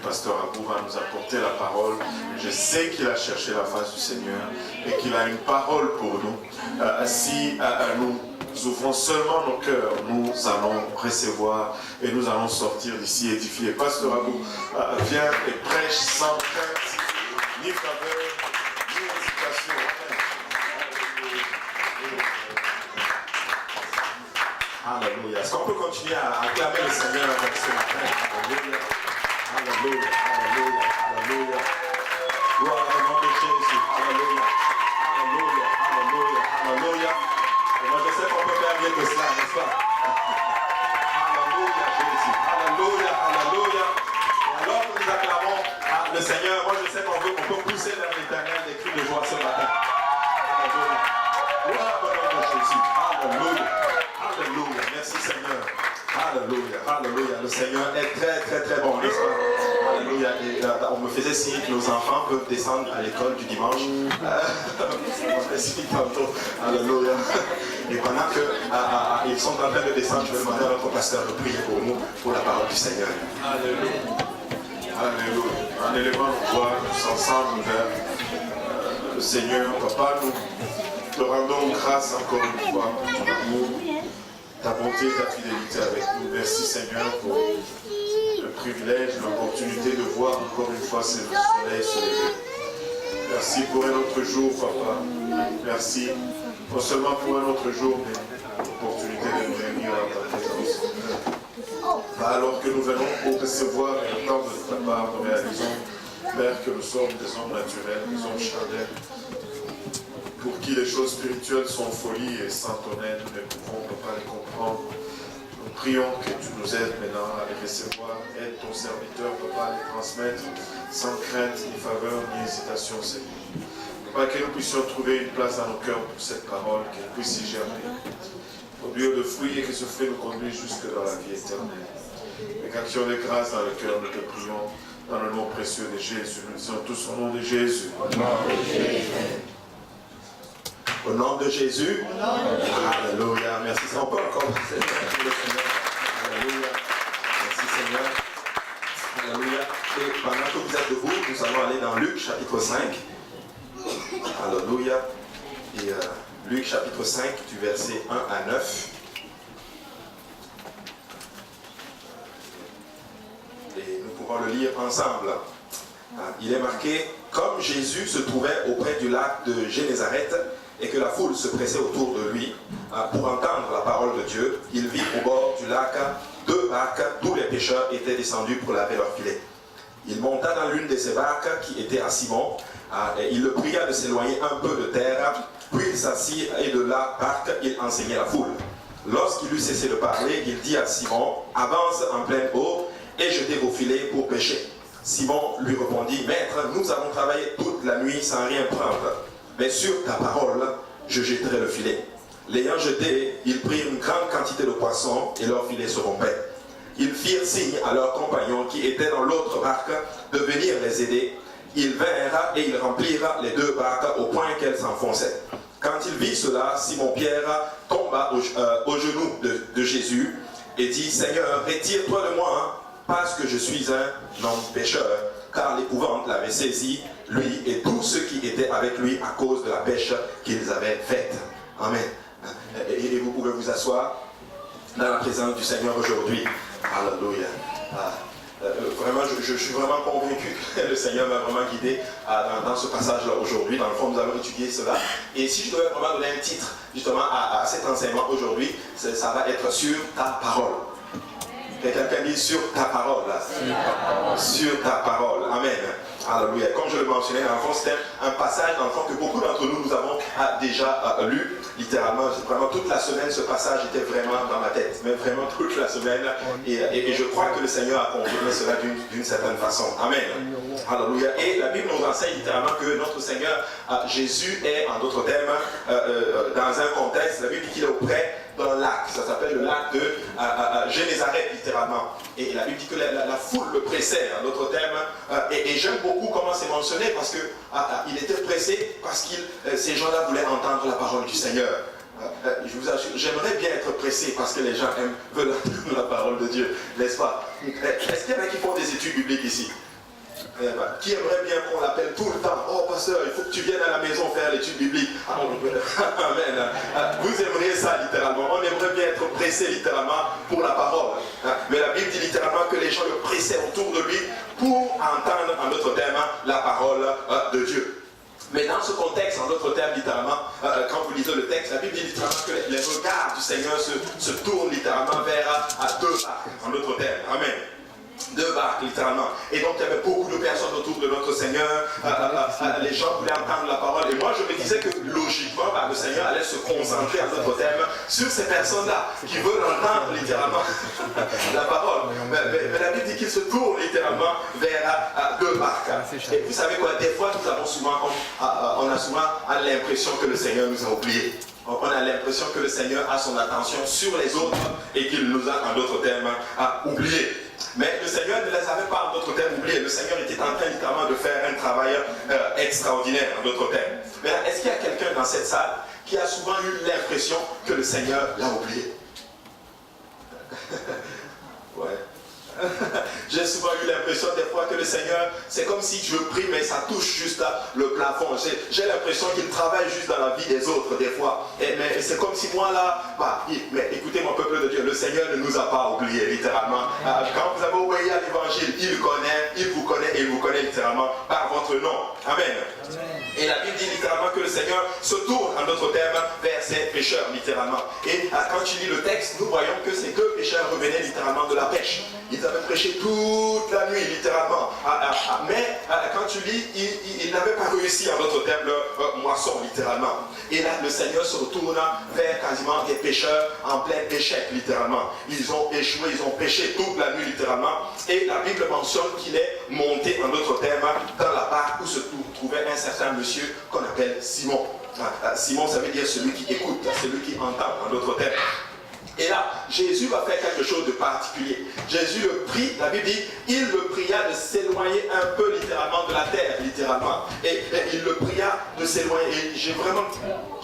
pasteur Abou va nous apporter la parole. Je sais qu'il a cherché la face du Seigneur et qu'il a une parole pour nous. Si nous ouvrons seulement nos cœurs, nous allons recevoir et nous allons sortir d'ici édifiés. Pasteur Abou vient et prêche sans crainte, ni faveur, ni hésitation. Alléluia. Est-ce qu'on peut continuer à acclamer le Seigneur avec ce matin? Alléluia. Alléluia. Alléluia. Alléluia. Gloire au nom de Jésus. Alléluia. Alléluia. Alléluia. Alléluia. Et moi je sais qu'on peut faire mieux que cela, n'est-ce pas? Alléluia Jésus. Alléluia. Alléluia. Et alors que nous acclamons le Seigneur, moi je sais qu'on peut pousser vers l'Éternel des cris de joie ce matin. Alléluia. Gloire au nom de Jésus. Alléluia. Alléluia, merci Seigneur. Alléluia, alléluia. Le Seigneur est très très très bon, n'est-ce pas? Alléluia. Et on me faisait signe que nos enfants peuvent descendre à l'école du dimanche. On fait signe tantôt. Alléluia. Et pendant qu'ils sont en train de descendre, je vais demander à notre pasteur de prier pour nous, pour la parole du Seigneur. Alléluia. Alléluia. En élevant nos voix tous ensemble vers le Seigneur, Papa, nous te rendons grâce encore une fois pour ta bonté et ta fidélité avec nous. Merci Seigneur pour le privilège, l'opportunité de voir encore une fois ce soleil se lever. Merci pour un autre jour, Papa. Merci non seulement pour un autre jour, mais l'opportunité de nous réunir dans ta présence. Alors que nous venons pour recevoir et entendre de ta part, nous réalisons, Père, que nous sommes des hommes naturels, des hommes charnels, pour qui les choses spirituelles sont folie et sans ton aide, nous ne pouvons pas les comprendre. Nous prions que tu nous aides maintenant à les recevoir. Aide ton serviteur, Papa, à les transmettre sans crainte, ni faveur, ni hésitation, Seigneur. Papa, que nous puissions trouver une place dans nos cœurs pour cette parole, qu'elle puisse y germer, produire de fruits et que ce fruit nous conduise jusque dans la vie éternelle. Et qu'action de grâce dans le cœur, nous te prions dans le nom précieux de Jésus. Nous disons tous au nom de Jésus. Au nom de Jésus. Alléluia. Merci. On peut encore. Alléluia. Merci Seigneur. Alléluia. Et pendant que vous êtes debout, nous allons aller dans Luc chapitre 5. Alléluia. Et Luc chapitre 5 du verset 1 à 9. Et nous pourrons le lire ensemble. Il est marqué, comme Jésus se trouvait auprès du lac de Génézareth, et que la foule se pressait autour de lui pour entendre la parole de Dieu, il vit au bord du lac 2 barques d'où les pêcheurs étaient descendus pour laver leurs filets. Il monta dans l'une de ces barques qui était à Simon, et il le pria de s'éloigner un peu de terre, puis il s'assit et de la barque il enseignait la foule. Lorsqu'il eut cessé de parler, il dit à Simon, avance en pleine eau et jetez vos filets pour pêcher. Simon lui répondit, Maître, nous avons travaillé toute la nuit sans rien prendre. Mais sur ta parole, je jetterai le filet. L'ayant jeté, ils prirent une grande quantité de poissons et leur filet se rompait. Ils firent signe à leurs compagnons qui étaient dans l'autre barque de venir les aider. Ils vinrent et ils remplirent les 2 barques au point qu'elles s'enfonçaient. Quand il vit cela, Simon-Pierre tomba aux genoux de Jésus et dit, Seigneur, retire-toi de moi, parce que je suis un homme pécheur. Car l'épouvante l'avait saisi, lui et tous ceux qui étaient avec lui à cause de la pêche qu'ils avaient faite. Amen. Et vous pouvez vous asseoir dans la présence du Seigneur aujourd'hui. Alléluia. Vraiment, je suis vraiment convaincu que le Seigneur m'a vraiment guidé dans ce passage-là aujourd'hui. Dans le fond, nous allons étudier cela. Et si je devais vraiment donner un titre justement à cet enseignement aujourd'hui, ça va être sur ta parole. Quelqu'un dit sur ta parole. Sur ta parole. Amen. Alléluia. Comme je le mentionnais, dans le fond, c'était un passage dans le fond que beaucoup d'entre nous avons déjà lu. Littéralement, vraiment toute la semaine, ce passage était vraiment dans ma tête. Mais vraiment toute la semaine. Et je crois que le Seigneur a confirmé cela d'une certaine façon. Amen. Alléluia. Et la Bible nous enseigne littéralement que notre Seigneur, Jésus, est, en d'autres termes, dans un contexte, la Bible dit qu'il est auprès d'un lac, ça s'appelle le lac de Génézareth littéralement. Et la Bible dit que la foule le pressait, en d'autres termes, et j'aime beaucoup comment c'est mentionné parce que il était pressé parce que ces gens-là voulaient entendre la parole du Seigneur. Je vous assure, j'aimerais bien être pressé parce que les gens veulent entendre la parole de Dieu, n'est-ce pas? Est-ce qu'il y en a qui font des études bibliques ici? Qui aimerait bien qu'on l'appelle tout le temps? Oh pasteur, il faut que tu viennes à la maison faire l'étude biblique. Amen. Vous aimeriez ça littéralement. On aimerait bien être pressé littéralement pour la parole. Mais la Bible dit littéralement que les gens le pressaient autour de lui pour entendre en d'autres termes la parole de Dieu. Mais dans ce contexte, en d'autres termes, littéralement, quand vous lisez le texte, la Bible dit littéralement que les regards du Seigneur se tournent littéralement vers deux barques, en d'autres termes. Amen. Deux barques, littéralement. Et donc, il y avait beaucoup de personnes autour de notre Seigneur. Les gens voulaient entendre la parole. Et moi, je me disais que logiquement, le Seigneur allait se concentrer, en d'autres termes, sur ces personnes-là qui veulent entendre littéralement la parole. Mais la Bible dit qu'il se tourne littéralement vers deux barques. Et vous savez quoi, des fois, on a souvent l'impression que le Seigneur nous a oubliés. On a l'impression que le Seigneur a son attention sur les autres et qu'il nous a, en d'autres termes, oubliés. Mais le Seigneur ne les avait pas, en d'autres termes, oubliés. Le Seigneur était en train littéralement de faire un travail extraordinaire, en d'autres termes. Mais est-ce qu'il y a quelqu'un dans cette salle qui a souvent eu l'impression que le Seigneur l'a oublié? Ouais. J'ai souvent eu l'impression des fois que le Seigneur, c'est comme si je prie mais ça touche juste le plafond. J'ai l'impression qu'il travaille juste dans la vie des autres des fois. Mais c'est comme si moi là, mais écoutez mon peuple de Dieu, le Seigneur ne nous a pas oubliés littéralement. Quand vous avez obéi à l'évangile, il vous connaît et il vous connaît littéralement par votre nom. Amen. Et la Bible dit littéralement que le Seigneur se tourne, en d'autres termes, vers ses pécheurs, littéralement. Et quand tu lis le texte, nous voyons que ces deux pécheurs revenaient littéralement de la pêche. Ils avaient prêché toute la nuit, littéralement. Mais quand tu lis, ils n'avaient pas réussi, en d'autres termes, leur moisson, littéralement. Et là, le Seigneur se retourne vers quasiment des pécheurs en plein échec, littéralement. Ils ont échoué, ils ont péché toute la nuit, littéralement. Et la Bible mentionne qu'il est monté, en d'autres termes, dans la barque où se trouvait un certain monsieur qu'on appelle Simon. Simon, ça veut dire celui qui écoute, celui qui entend, en d'autres termes. Et là, Jésus va faire quelque chose de particulier. Jésus le prie, la Bible dit, il le pria de s'éloigner un peu littéralement de la terre, littéralement. Et il le pria de s'éloigner. Et j'ai vraiment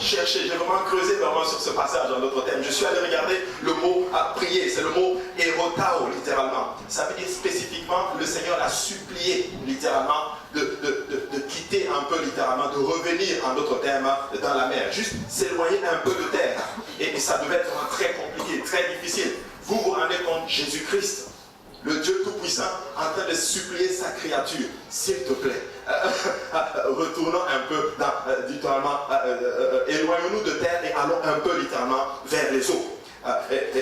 cherché, j'ai vraiment creusé vraiment sur ce passage, en d'autres termes. Je suis allé regarder le mot à prier, c'est le mot erotao, littéralement. Ça veut dire spécifiquement, le Seigneur l'a supplié, littéralement, de quitter un peu littéralement, de revenir en d'autres termes dans la mer, juste s'éloigner un peu de terre. Et ça devait être très compliqué, très difficile. Vous vous rendez compte, Jésus-Christ, le Dieu Tout-Puissant, en train de supplier sa créature, s'il te plaît, retournons un peu, littéralement, éloignons-nous de terre et allons un peu littéralement vers les eaux.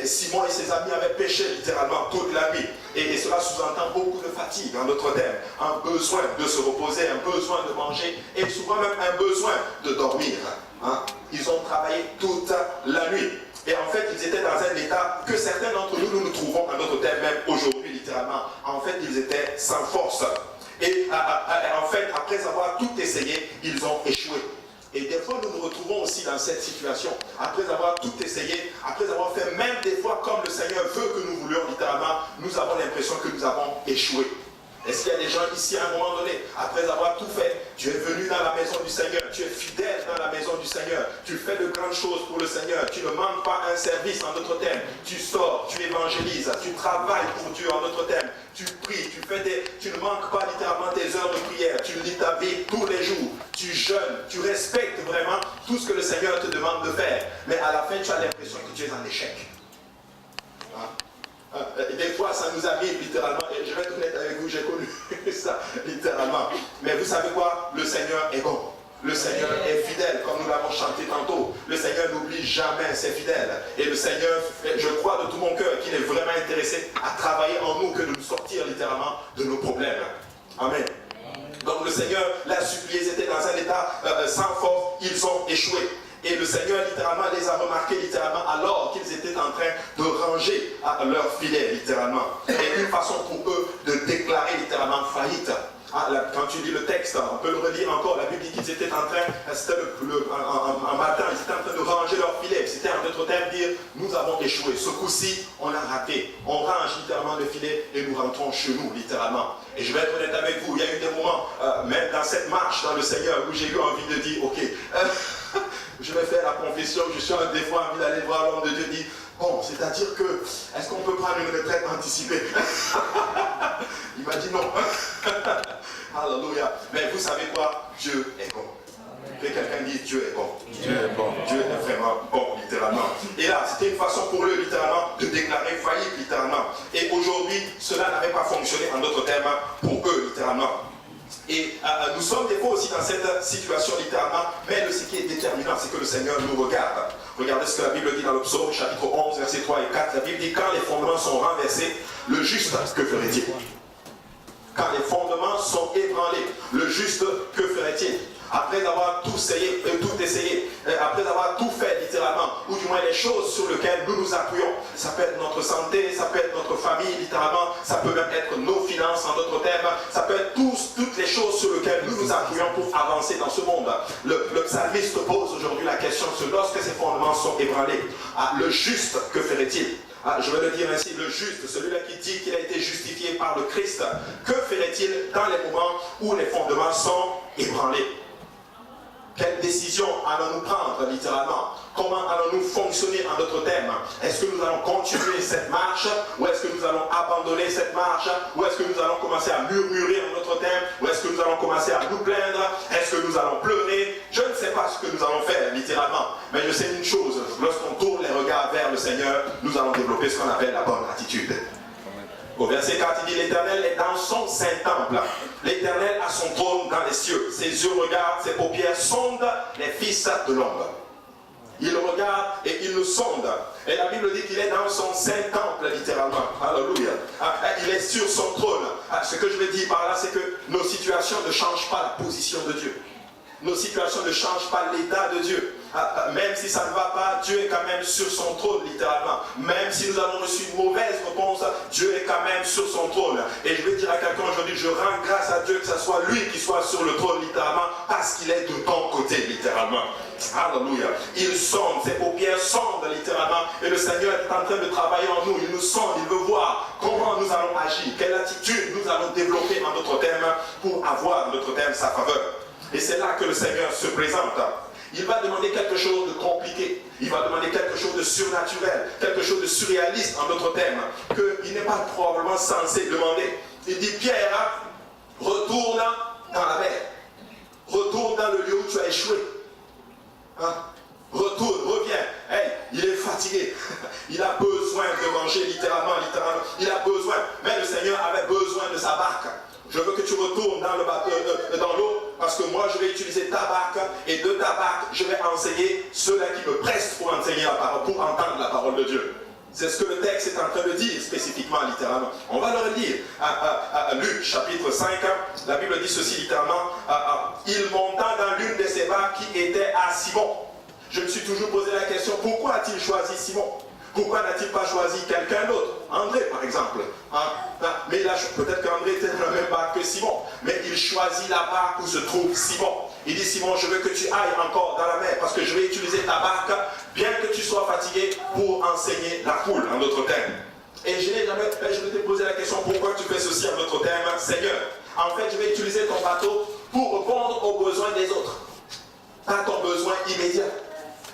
Simon et ses amis avaient péché littéralement toute la nuit. Et cela sous-entend beaucoup de fatigue, en d'autres termes. Un besoin de se reposer, un besoin de manger et souvent même un besoin de dormir. Ils ont travaillé toute la nuit. Et en fait, ils étaient dans un état que certains d'entre nous, nous trouvons, en d'autres termes, même aujourd'hui littéralement. En fait, ils étaient sans force. Et en fait, après avoir tout essayé, ils ont échoué. Et des fois, nous nous retrouvons aussi dans cette situation. Après avoir tout essayé, après avoir fait même des fois comme le Seigneur veut que nous voulions, littéralement, nous avons l'impression que nous avons échoué. Est-ce qu'il y a des gens ici à un moment donné, après avoir tout fait, tu es venu dans la maison du Seigneur, tu es fidèle dans la maison du Seigneur, tu fais de grandes choses pour le Seigneur, tu ne manques pas un service, en d'autres termes, tu sors, tu évangélises, tu travailles pour Dieu, en d'autres termes, tu pries, tu ne manques pas littéralement tes heures de prière, tu lis ta vie tous les jours, tu jeûnes, tu respectes vraiment tout ce que le Seigneur te demande de faire, mais à la fin tu as l'impression que tu es en échec. Des fois ça nous arrive littéralement, et je vais être honnête avec vous, j'ai connu ça littéralement. Mais vous savez quoi? Le Seigneur est bon. Le Seigneur est fidèle, comme nous l'avons chanté tantôt. Le Seigneur n'oublie jamais ses fidèles. Et le Seigneur, je crois de tout mon cœur qu'il est vraiment intéressé à travailler en nous, que de nous sortir littéralement de nos problèmes. Amen. Donc le Seigneur l'a supplié, ils étaient dans un état sans force, ils ont échoué. Et le Seigneur littéralement les a remarqués littéralement alors qu'ils étaient en train de ranger leur filet littéralement. Et une façon pour eux de déclarer littéralement faillite. Quand tu lis le texte, on peut le relire encore, la Bible dit qu'ils étaient en train, c'était un matin, ils étaient en train de ranger leur filet. C'était en d'autres termes dire, nous avons échoué. Ce coup-ci, on a raté. On range littéralement le filet et nous rentrons chez nous, littéralement. Et je vais être honnête avec vous, il y a eu des moments, même dans cette marche dans le Seigneur, où j'ai eu envie de dire, ok, je vais faire la confession, je suis des fois envie d'aller voir l'homme de Dieu, dit, bon, c'est-à-dire que, est-ce qu'on peut prendre une retraite anticipée? Il m'a dit non. Alléluia. Mais vous savez quoi? Dieu est bon. Que quelqu'un dise Dieu est bon. Dieu est bon. Dieu est vraiment bon, littéralement. Et là, c'était une façon pour eux, littéralement, de déclarer faillite, littéralement. Et aujourd'hui, cela n'avait pas fonctionné, en d'autres termes, pour eux, littéralement. Et nous sommes des fois aussi dans cette situation, littéralement, mais ce qui est déterminant, c'est que le Seigneur nous regarde. Regardez ce que la Bible dit dans le psaume, chapitre 11, versets 3 et 4. La Bible dit, quand les fondements sont renversés, le juste, que ferait-il? Quand les fondements sont ébranlés, le juste, que ferait-il? Après avoir tout essayé, après avoir tout fait littéralement, ou du moins les choses sur lesquelles nous nous appuyons, ça peut être notre santé, ça peut être notre famille littéralement, ça peut même être nos finances en d'autres termes, ça peut être toutes les choses sur lesquelles nous nous appuyons pour avancer dans ce monde. Le psalmiste pose aujourd'hui la question, lorsque ces fondements sont ébranlés, le juste, que ferait-il? Je vais le dire ainsi, le juste, celui-là qui dit qu'il a été justifié par le Christ, que ferait-il dans les moments où les fondements sont ébranlés? Quelle décision allons-nous prendre littéralement? Comment allons-nous fonctionner en d'autres termes? Est-ce que nous allons continuer cette marche? Ou est-ce que nous allons abandonner cette marche? Ou est-ce que nous allons commencer à murmurer en d'autres termes? Ou est-ce que nous allons commencer à nous plaindre? Est-ce que nous allons pleurer? Je ne sais pas ce que nous allons faire littéralement. Mais je sais une chose, lorsqu'on tourne les regards vers le Seigneur, nous allons développer ce qu'on appelle la bonne attitude. Au verset 4, il dit, l'Éternel est dans son saint temple. L'Éternel a son trône dans les cieux. Ses yeux regardent, ses paupières sondent les fils de l'homme. Il regarde et il nous sonde. Et la Bible dit qu'il est dans son saint temple, littéralement. Alléluia. Il est sur son trône. Ce que je veux dire par là, c'est que nos situations ne changent pas la position de Dieu. Nos situations ne changent pas l'état de Dieu. Même si ça ne va pas, Dieu est quand même sur son trône, littéralement. Même si nous avons reçu une mauvaise réponse, Dieu est quand même sur son trône. Et je vais dire à quelqu'un aujourd'hui, je rends grâce à Dieu que ce soit lui qui soit sur le trône, littéralement, parce qu'il est de ton côté, littéralement. Alléluia. Il sonde, ses paupières sondent, littéralement. Et le Seigneur est en train de travailler en nous. Il nous sonde, il veut voir comment nous allons agir, quelle attitude nous allons développer en d'autres termes pour avoir en d'autres termes sa faveur. Et c'est là que le Seigneur se présente. Il va demander quelque chose de compliqué. Il va demander quelque chose de surnaturel, quelque chose de surréaliste en d'autres termes, qu'il n'est pas probablement censé demander. Il dit, Pierre, retourne dans la mer. Retourne dans le lieu où tu as échoué. Retourne, reviens. Hey, il est fatigué. Il a besoin de manger littéralement. Il a besoin. Mais le Seigneur avait besoin de sa barque. Je veux que tu retournes dans l'eau, parce que moi je vais utiliser ta barque, et de ta barque je vais enseigner ceux-là qui me pressent pour enseigner la parole, pour entendre la parole de Dieu. C'est ce que le texte est en train de dire spécifiquement, littéralement. On va le relire. Luc chapitre 5, la Bible dit ceci littéralement. Il monta dans l'une de ses barques qui était à Simon. Je me suis toujours posé la question, pourquoi a-t-il choisi Simon? Pourquoi n'a-t-il pas choisi quelqu'un d'autre? André, par exemple. Mais là, peut-être qu'André était dans la même barque que Simon. Mais il choisit la barque où se trouve Simon. Il dit, Simon, je veux que tu ailles encore dans la mer, parce que je vais utiliser ta barque, bien que tu sois fatigué, pour enseigner la foule, en d'autres termes. Et je vais te poser la question, pourquoi tu fais ceci, en d'autres termes? Seigneur, en fait, je vais utiliser ton bateau pour répondre aux besoins des autres. Pas ton besoin immédiat,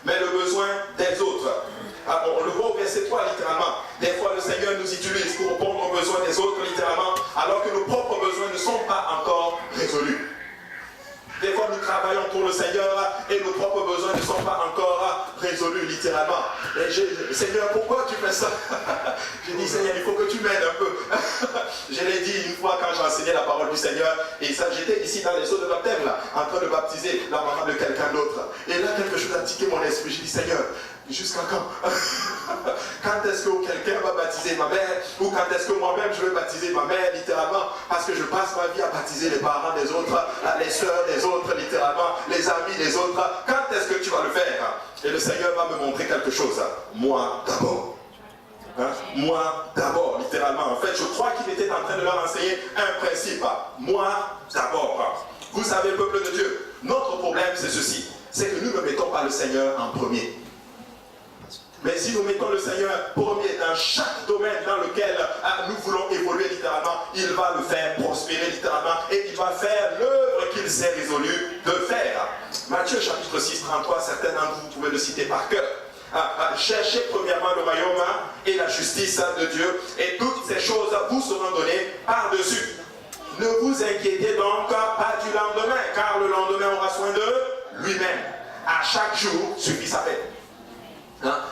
mais le besoin des autres. On le voit au verset 3 littéralement. Des fois le Seigneur nous utilise pour répondre aux besoins des autres littéralement, alors que nos propres besoins ne sont pas encore résolus. Des fois nous travaillons pour le Seigneur et nos propres besoins ne sont pas encore résolus littéralement. Et Seigneur, pourquoi tu fais ça? J'ai dit, Seigneur, il faut que tu m'aides un peu. Je l'ai dit une fois quand j'ai enseigné la parole du Seigneur, et j'étais ici dans les eaux de baptême là, en train de baptiser la maman de quelqu'un d'autre. Et là quelque chose a tiqué mon esprit. J'ai dit, Seigneur, jusqu'à quand? Quand est-ce que quelqu'un va baptiser ma mère? Ou quand est-ce que moi-même je vais baptiser ma mère littéralement? Parce que je passe ma vie à baptiser les parents des autres, les soeurs des autres littéralement, les amis des autres. Quand est-ce que tu vas le faire? Et le Seigneur va me montrer quelque chose. Moi d'abord. Moi d'abord, littéralement. En fait, je crois qu'il était en train de leur enseigner un principe. Moi d'abord. Vous savez, peuple de Dieu, notre problème c'est ceci. C'est que nous ne mettons pas le Seigneur en premier. Mais si nous mettons le Seigneur premier dans chaque domaine dans lequel nous voulons évoluer littéralement, il va le faire prospérer littéralement et il va faire l'œuvre qu'il s'est résolu de faire. Matthieu chapitre 6, 33, certains d'entre vous pouvez le citer par cœur. Cherchez premièrement le royaume et la justice de Dieu, et toutes ces choses vous seront données par-dessus. Ne vous inquiétez donc pas du lendemain, car le lendemain aura soin de lui-même. À chaque jour suffit sa peine.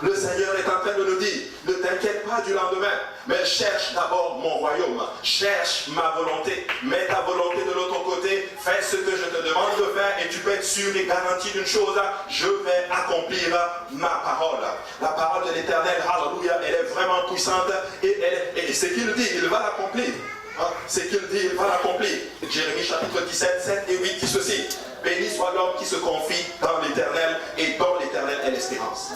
Le Seigneur est en train de nous dire, ne t'inquiète pas du lendemain, mais cherche d'abord mon royaume, cherche ma volonté, mets ta volonté de l'autre côté, fais ce que je te demande de faire et tu peux être sûr et garanti d'une chose, je vais accomplir ma parole. La parole de l'Éternel, alléluia, elle est vraiment puissante et ce qu'il dit, il va l'accomplir. Ce qu'il dit, il va l'accomplir. Jérémie chapitre 17, 7 et 8 dit ceci, béni soit l'homme qui se confie dans l'Éternel et dont l'Éternel est l'espérance.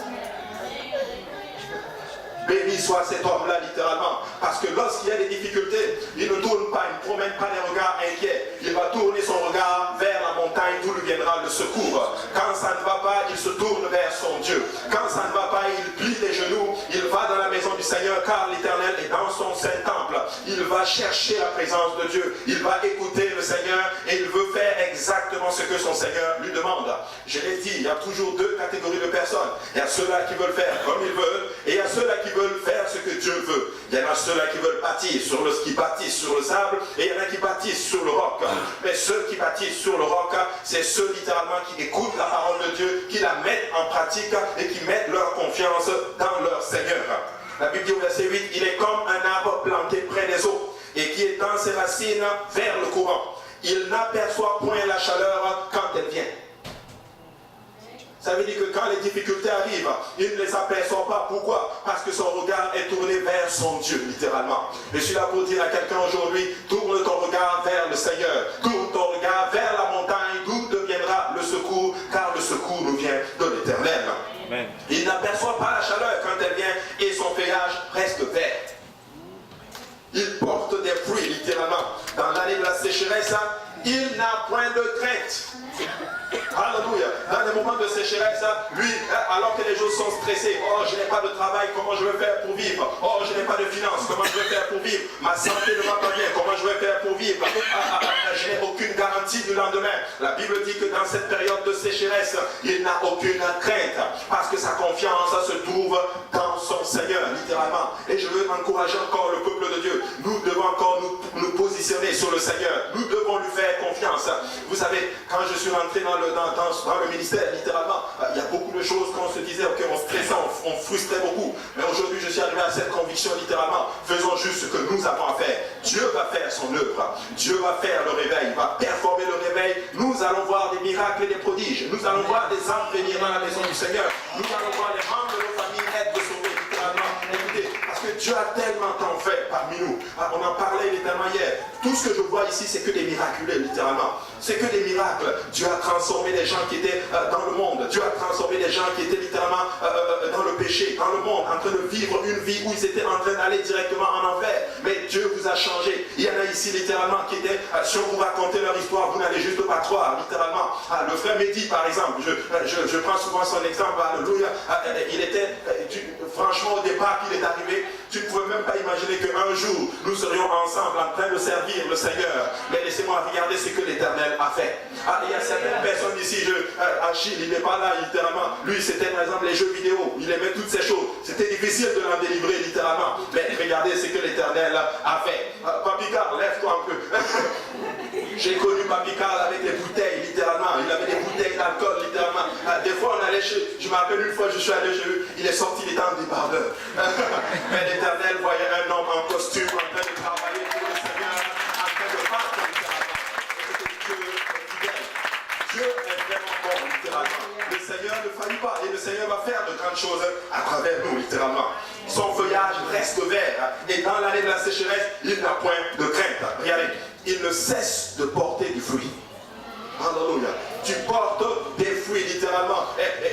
Béni soit cet homme-là, littéralement. Parce que lorsqu'il y a des difficultés, il ne tourne pas, il ne promène pas des regards inquiets. Il va tourner son regard vers la montagne d'où lui viendra le secours. Quand ça ne va pas, il se tourne vers son Dieu. Quand ça ne va pas, il plie les genoux. Il va dans la maison du Seigneur, car l'Éternel est dans son saint temple. Il va chercher la présence de Dieu. Il va écouter le Seigneur et il veut faire exactement ce que son Seigneur lui demande. Je l'ai dit, il y a toujours deux catégories de personnes. Il y a ceux-là qui veulent faire comme ils veulent et il y a ceux-là qui veulent faire ce que Dieu veut. Il y en a ceux-là qui veulent bâtir qui bâtissent sur le sable et il y en a qui bâtissent sur le roc. Mais ceux qui bâtissent sur le roc, c'est ceux littéralement qui écoutent la parole de Dieu, qui la mettent en pratique et qui mettent leur confiance dans leur Seigneur. La Bible dit au verset 8, il est comme un arbre planté près des eaux et qui étend ses racines vers le courant. Il n'aperçoit point la chaleur quand elle vient. Ça veut dire que quand les difficultés arrivent, il ne les aperçoit pas. Pourquoi? Parce que son regard est tourné vers son Dieu, littéralement. Je suis là pour dire à quelqu'un aujourd'hui, tourne ton regard vers le Seigneur. Tourne ton regard vers la montagne d'où deviendra le secours, car le secours nous vient de l'Éternel. Il n'aperçoit pas la chaleur quand elle vient et son feuillage reste vert. Il porte des fruits, littéralement. Dans l'année de la sécheresse, il n'a point de crainte. Alléluia. Dans les moments de sécheresse, lui, alors que les gens sont stressés, oh, je n'ai pas de travail, comment je vais faire pour vivre? Oh, je n'ai pas de finances, comment je vais faire pour vivre? Ma santé ne va pas bien, comment je vais faire pour vivre? Je n'ai aucune garantie du lendemain. La Bible dit que dans cette période de sécheresse, il n'a aucune crainte, parce que sa confiance se trouve dans son Seigneur, littéralement. Et je veux encourager encore le peuple de Dieu. Nous devons encore nous positionner sur le Seigneur. Nous devons lui faire confiance. Vous savez, quand je suis rentré dans le ministère, littéralement, il y a beaucoup de choses qu'on se disait, ok, on stressait, on frustrait beaucoup. Mais aujourd'hui, je suis arrivé à cette conviction, littéralement, faisons juste ce que nous avons à faire. Dieu va faire son œuvre. Dieu va faire le réveil. Il va performer le réveil. Nous allons voir des miracles et des prodiges. Nous allons voir des âmes venir dans la maison du Seigneur. Nous allons voir les membres de nos familles être sauvés, littéralement. Écoutez, parce que Dieu a tellement tant fait parmi nous. On en parlait littéralement hier. Tout ce que je vois ici, c'est que des miraculés, littéralement. C'est que des miracles. Dieu a transformé les gens qui étaient dans le monde. Dieu a transformé les gens qui étaient littéralement dans le péché, dans le monde, en train de vivre une vie où ils étaient en train d'aller directement en enfer. Mais Dieu vous a changé. Il y en a ici, littéralement, qui étaient, si on vous racontait leur histoire, vous n'allez juste pas croire, littéralement. Le frère Mehdi, par exemple, je prends souvent son exemple, alléluia. Il était, franchement, au départ qu'il est arrivé, tu ne pouvais même pas imaginer qu'un jour, nous serions ensemble en train de servir le Seigneur. Mais laissez-moi regarder ce que l'Éternel a fait. Il y a certaines personnes ici, Achille, il n'est pas là, littéralement. Lui, c'était par exemple les jeux vidéo. Il aimait toutes ces choses. C'était difficile de l'en délivrer, littéralement. Mais regardez ce que l'Éternel a fait. Papi Carl, lève-toi un peu. J'ai connu Papi Carl avec des bouteilles, littéralement. Il avait des bouteilles d'alcool, littéralement. Des fois, on allait chez... Je me rappelle une fois, je suis allé chez lui. Il est sorti, il était en débardeur. Mais l'Éternel voyait un homme en costume, en train de travailler pour le Seigneur, en train de battre, littéralement. Dieu est fidèle. Dieu est vraiment bon, littéralement. Le Seigneur ne faillit pas. Et le Seigneur va faire de grandes choses à travers nous, littéralement. Son feuillage reste vert. Et dans l'année de la sécheresse, il n'a point de crainte. Regardez, il ne cesse de porter du fruit. Alléluia. Tu portes des fruits, littéralement.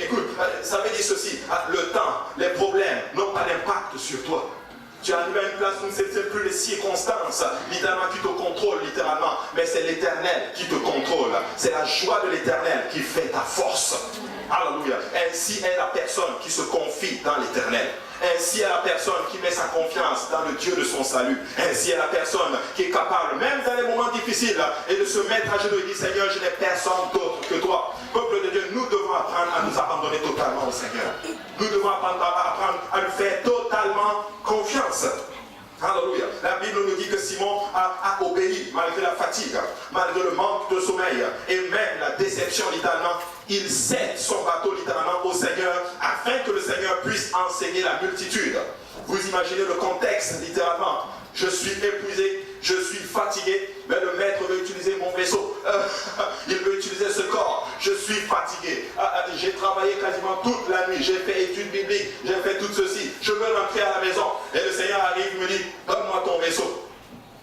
Écoute, ça veut dire ceci. Le temps, les problèmes n'ont pas d'impact sur toi. Tu arrives à une place où ce n'est plus les circonstances, littéralement, qui te contrôlent, littéralement. Mais c'est l'Éternel qui te contrôle. C'est la joie de l'Éternel qui fait ta force. Alléluia. Ainsi est la personne qui se confie dans l'Éternel. Ainsi est la personne qui met sa confiance dans le Dieu de son salut. Ainsi est la personne qui est capable, même dans les moments difficiles, et de se mettre à genoux et dire, Seigneur, je n'ai personne d'autre que toi. Peuple de Dieu, nous devons apprendre à nous abandonner totalement au Seigneur. Nous devons apprendre à lui faire totalement confiance. Alléluia. La Bible nous dit que Simon a obéi malgré la fatigue, malgré le manque de sommeil et même la déception littéralement. Il cède son bateau littéralement au Seigneur afin que le Seigneur puisse enseigner la multitude. Vous imaginez le contexte littéralement. Je suis épuisé, je suis fatigué, mais le maître veut utiliser mon vaisseau. Il veut utiliser ce corps. Je suis fatigué. J'ai travaillé quasiment toute la nuit. J'ai fait études bibliques. J'ai fait tout ceci. Je veux rentrer à la maison. Et le Seigneur arrive et me dit, donne-moi ton vaisseau.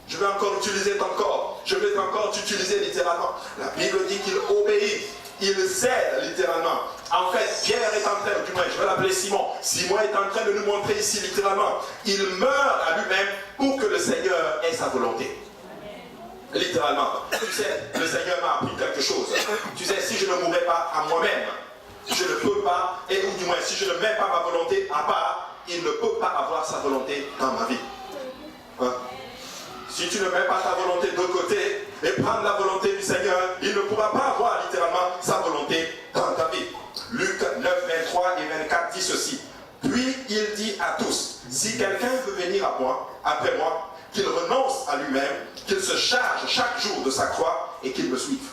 Je vais encore utiliser ton corps. Je vais encore t'utiliser littéralement. La Bible dit qu'il obéit. Il cède littéralement. En fait, Pierre est en train, du moins, je vais l'appeler Simon. Simon est en train de nous montrer ici littéralement. Il meurt à lui-même pour que le Seigneur ait sa volonté. Littéralement. Tu sais, le Seigneur m'a appris quelque chose. Tu sais, si je ne mourrais pas à moi-même, je ne peux pas, et ou du moins, si je ne mets pas ma volonté à part, il ne peut pas avoir sa volonté dans ma vie. Hein? Si tu ne mets pas ta volonté de côté et prendre la volonté du Seigneur, il ne pourra pas avoir littéralement sa volonté dans ta vie. Luc 9, 23 et 24 dit ceci. Puis il dit à tous, si quelqu'un veut venir à moi, après moi, qu'il renonce à lui-même, qu'il se charge chaque jour de sa croix et qu'il me suive.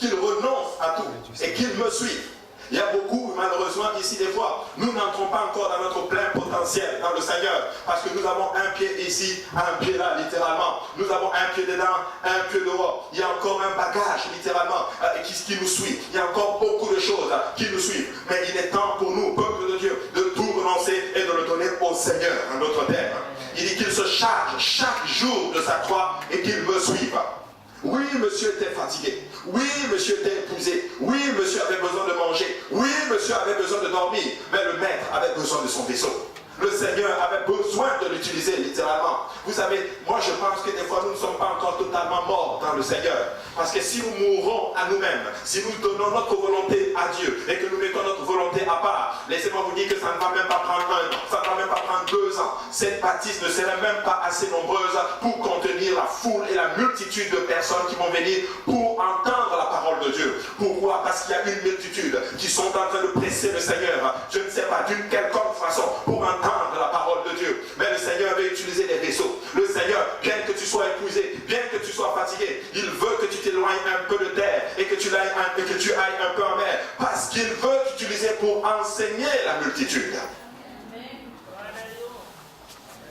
Qu'il renonce à tout et qu'il me suive. Il y a beaucoup, malheureusement, ici des fois, nous n'entrons pas encore dans notre plein potentiel dans le Seigneur, parce que nous avons un pied ici, un pied là, littéralement. Nous avons un pied dedans, un pied dehors. Il y a encore un bagage, littéralement, qui nous suit. Il y a encore beaucoup de choses qui nous suivent. Mais il est temps pour nous, peuple de Dieu, de tout renoncer et de le donner au Seigneur, en notre terme. Il dit qu'il se charge chaque jour de sa croix et qu'il me suive. Oui, monsieur était fatigué. Oui, monsieur était épuisé. Oui, monsieur avait besoin de manger. Oui, monsieur avait besoin de dormir. Mais le maître avait besoin de son vaisseau. Le Seigneur avait besoin de l'utiliser littéralement. Vous savez, moi je pense que des fois nous ne sommes pas encore totalement morts dans le Seigneur. Parce que si nous mourons à nous-mêmes, si nous donnons notre volonté à Dieu et que nous mettons notre volonté à part, laissez-moi vous dire que ça ne va même pas prendre 1 an, ça ne va même pas prendre 2 ans. Cette baptise ne serait même pas assez nombreuse pour contenir la foule et la multitude de personnes qui vont venir pour entendre la parole de Dieu. Pourquoi? Parce qu'il y a une multitude qui sont en train de presser le Seigneur, je ne sais pas, d'une quelconque façon, pour entendre la parole de Dieu. Mais le Seigneur veut utiliser les vaisseaux. Le Seigneur, bien que tu sois épuisé, bien que tu sois fatigué, il veut que tu t'éloignes un peu de terre et que tu ailles un peu en mer, parce qu'il veut t'utiliser pour enseigner la multitude.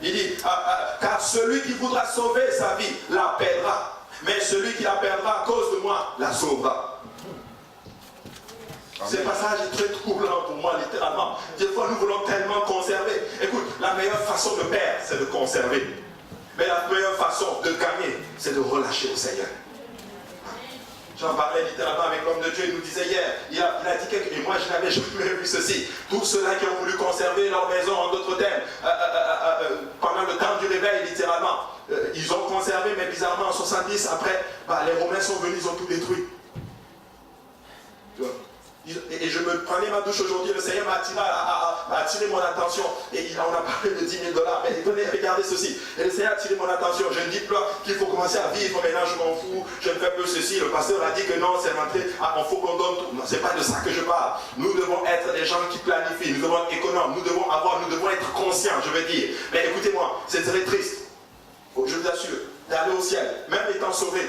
Il dit, car celui qui voudra sauver sa vie la perdra, mais celui qui la perdra à cause de moi la sauvera. Ce passage est très troublant pour moi, littéralement. Des fois, nous voulons tellement conserver. Écoute, la meilleure façon de perdre, c'est de conserver. Mais la meilleure façon de gagner, c'est de relâcher le Seigneur. J'en parlais littéralement avec l'homme de Dieu, il nous disait hier, il a dit quelque chose, et moi je n'avais jamais vu ceci. Tous ceux-là qui ont voulu conserver leur maison, en d'autres termes, pendant le temps du réveil, littéralement, ils ont conservé, mais bizarrement en 70, après, les Romains sont venus, ils ont tout détruit. Tu vois? Et je me prenais ma douche aujourd'hui, le Seigneur m'a attiré mon attention. Et on a parlé de 10 000 $. Mais tenez, regardez ceci. Et le Seigneur a attiré mon attention. Je ne dis pas qu'il faut commencer à vivre. Maintenant, je m'en fous. Je ne fais plus ceci. Le pasteur a dit que non, c'est rentré. Il faut qu'on donne tout. Non, c'est pas de ça que je parle. Nous devons être des gens qui planifient. Nous devons être économes. Nous devons être conscients, je veux dire. Mais écoutez-moi, c'est très triste. Je vous assure, d'aller au ciel, même étant sauvé,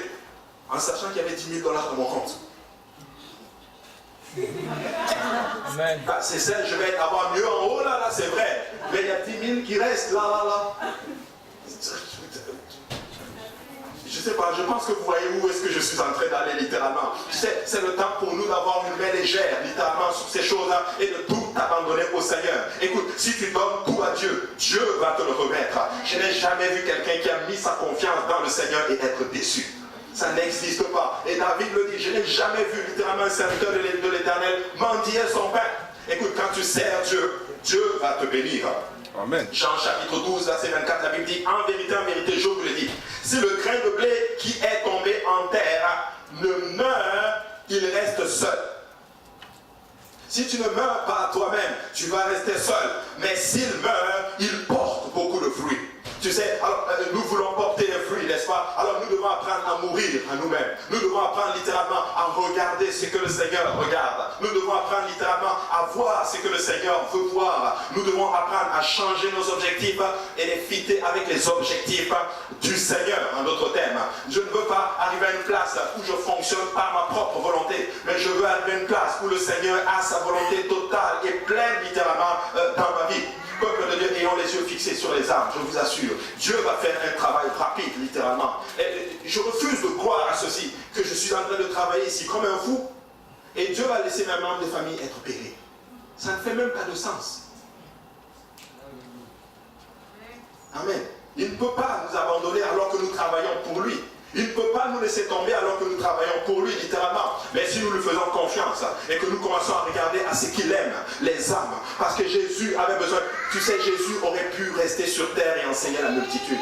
en sachant qu'il y avait 10 000 $ dans mon compte. C'est celle, je vais avoir mieux en haut, là, c'est vrai. Mais il y a 10 000 qui restent là. Je sais pas, je pense que vous voyez où est-ce que je suis en train d'aller littéralement. C'est le temps pour nous d'avoir une main légère, littéralement, sur ces choses-là et de tout abandonner au Seigneur. Écoute, si tu donnes tout à Dieu, Dieu va te le remettre. Je n'ai jamais vu quelqu'un qui a mis sa confiance dans le Seigneur et être déçu. Ça n'existe pas. Et David le dit, je n'ai jamais vu littéralement un serviteur de l'Éternel mendier son pain. Écoute, quand tu sers Dieu, Dieu va te bénir. Amen. Jean chapitre 12, verset 24, la Bible dit, en vérité, je vous le dis, si le grain de blé qui est tombé en terre ne meurt, il reste seul. Si tu ne meurs pas toi-même, tu vas rester seul. Mais s'il meurt, il porte beaucoup de fruits. Tu sais, alors, nous voulons porter des fruits, n'est-ce pas? Alors nous devons apprendre à mourir à nous-mêmes. Nous devons apprendre littéralement à regarder ce que le Seigneur regarde. Nous devons apprendre littéralement à voir ce que le Seigneur veut voir. Nous devons apprendre à changer nos objectifs et les fitter avec les objectifs du Seigneur, en d'autres termes. Je ne veux pas arriver à une place où je fonctionne par ma propre volonté, mais je veux arriver à une place où le Seigneur a sa volonté totale et pleine littéralement dans ma vie. Peuple de Dieu, ayons les yeux fixés sur les âmes, je vous assure. Dieu va faire un travail rapide, littéralement. Et je refuse de croire à ceci, que je suis en train de travailler ici comme un fou, et Dieu va laisser mes membres de famille être pérés. Ça ne fait même pas de sens. Amen. Il ne peut pas nous abandonner alors que nous travaillons pour lui. Il ne peut pas nous laisser tomber alors que nous travaillons pour lui, littéralement. Mais si nous lui faisons confiance et que nous commençons à regarder à ce qu'il aime, les âmes, parce que Jésus avait besoin, tu sais, Jésus aurait pu rester sur terre et enseigner la multitude.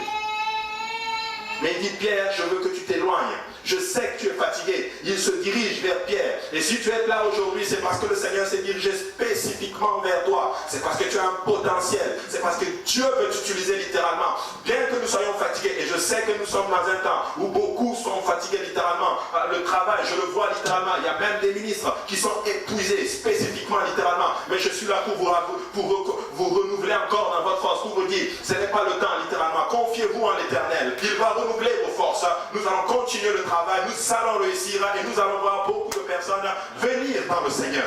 Mais il dit, Pierre, je veux que tu t'éloignes. Je sais que tu es fatigué. Il se dirige vers Pierre. Et si tu es là aujourd'hui, c'est parce que le Seigneur s'est dirigé spécifiquement vers toi. C'est parce que tu as un potentiel. C'est parce que Dieu veut t'utiliser littéralement. Bien que nous soyons fatigués, et je sais que nous sommes dans un temps où beaucoup sont fatigués littéralement. Le travail, je le vois littéralement. Il y a même des ministres qui sont épuisés spécifiquement littéralement. Mais je suis là pour vous renouveler encore dans votre force, pour vous dire, ce n'est pas le temps littéralement. Confiez-vous en l'Éternel. Il va renouveler vos forces. Nous allons continuer le travail. Nous allons réussir et nous allons voir beaucoup de personnes venir dans le Seigneur.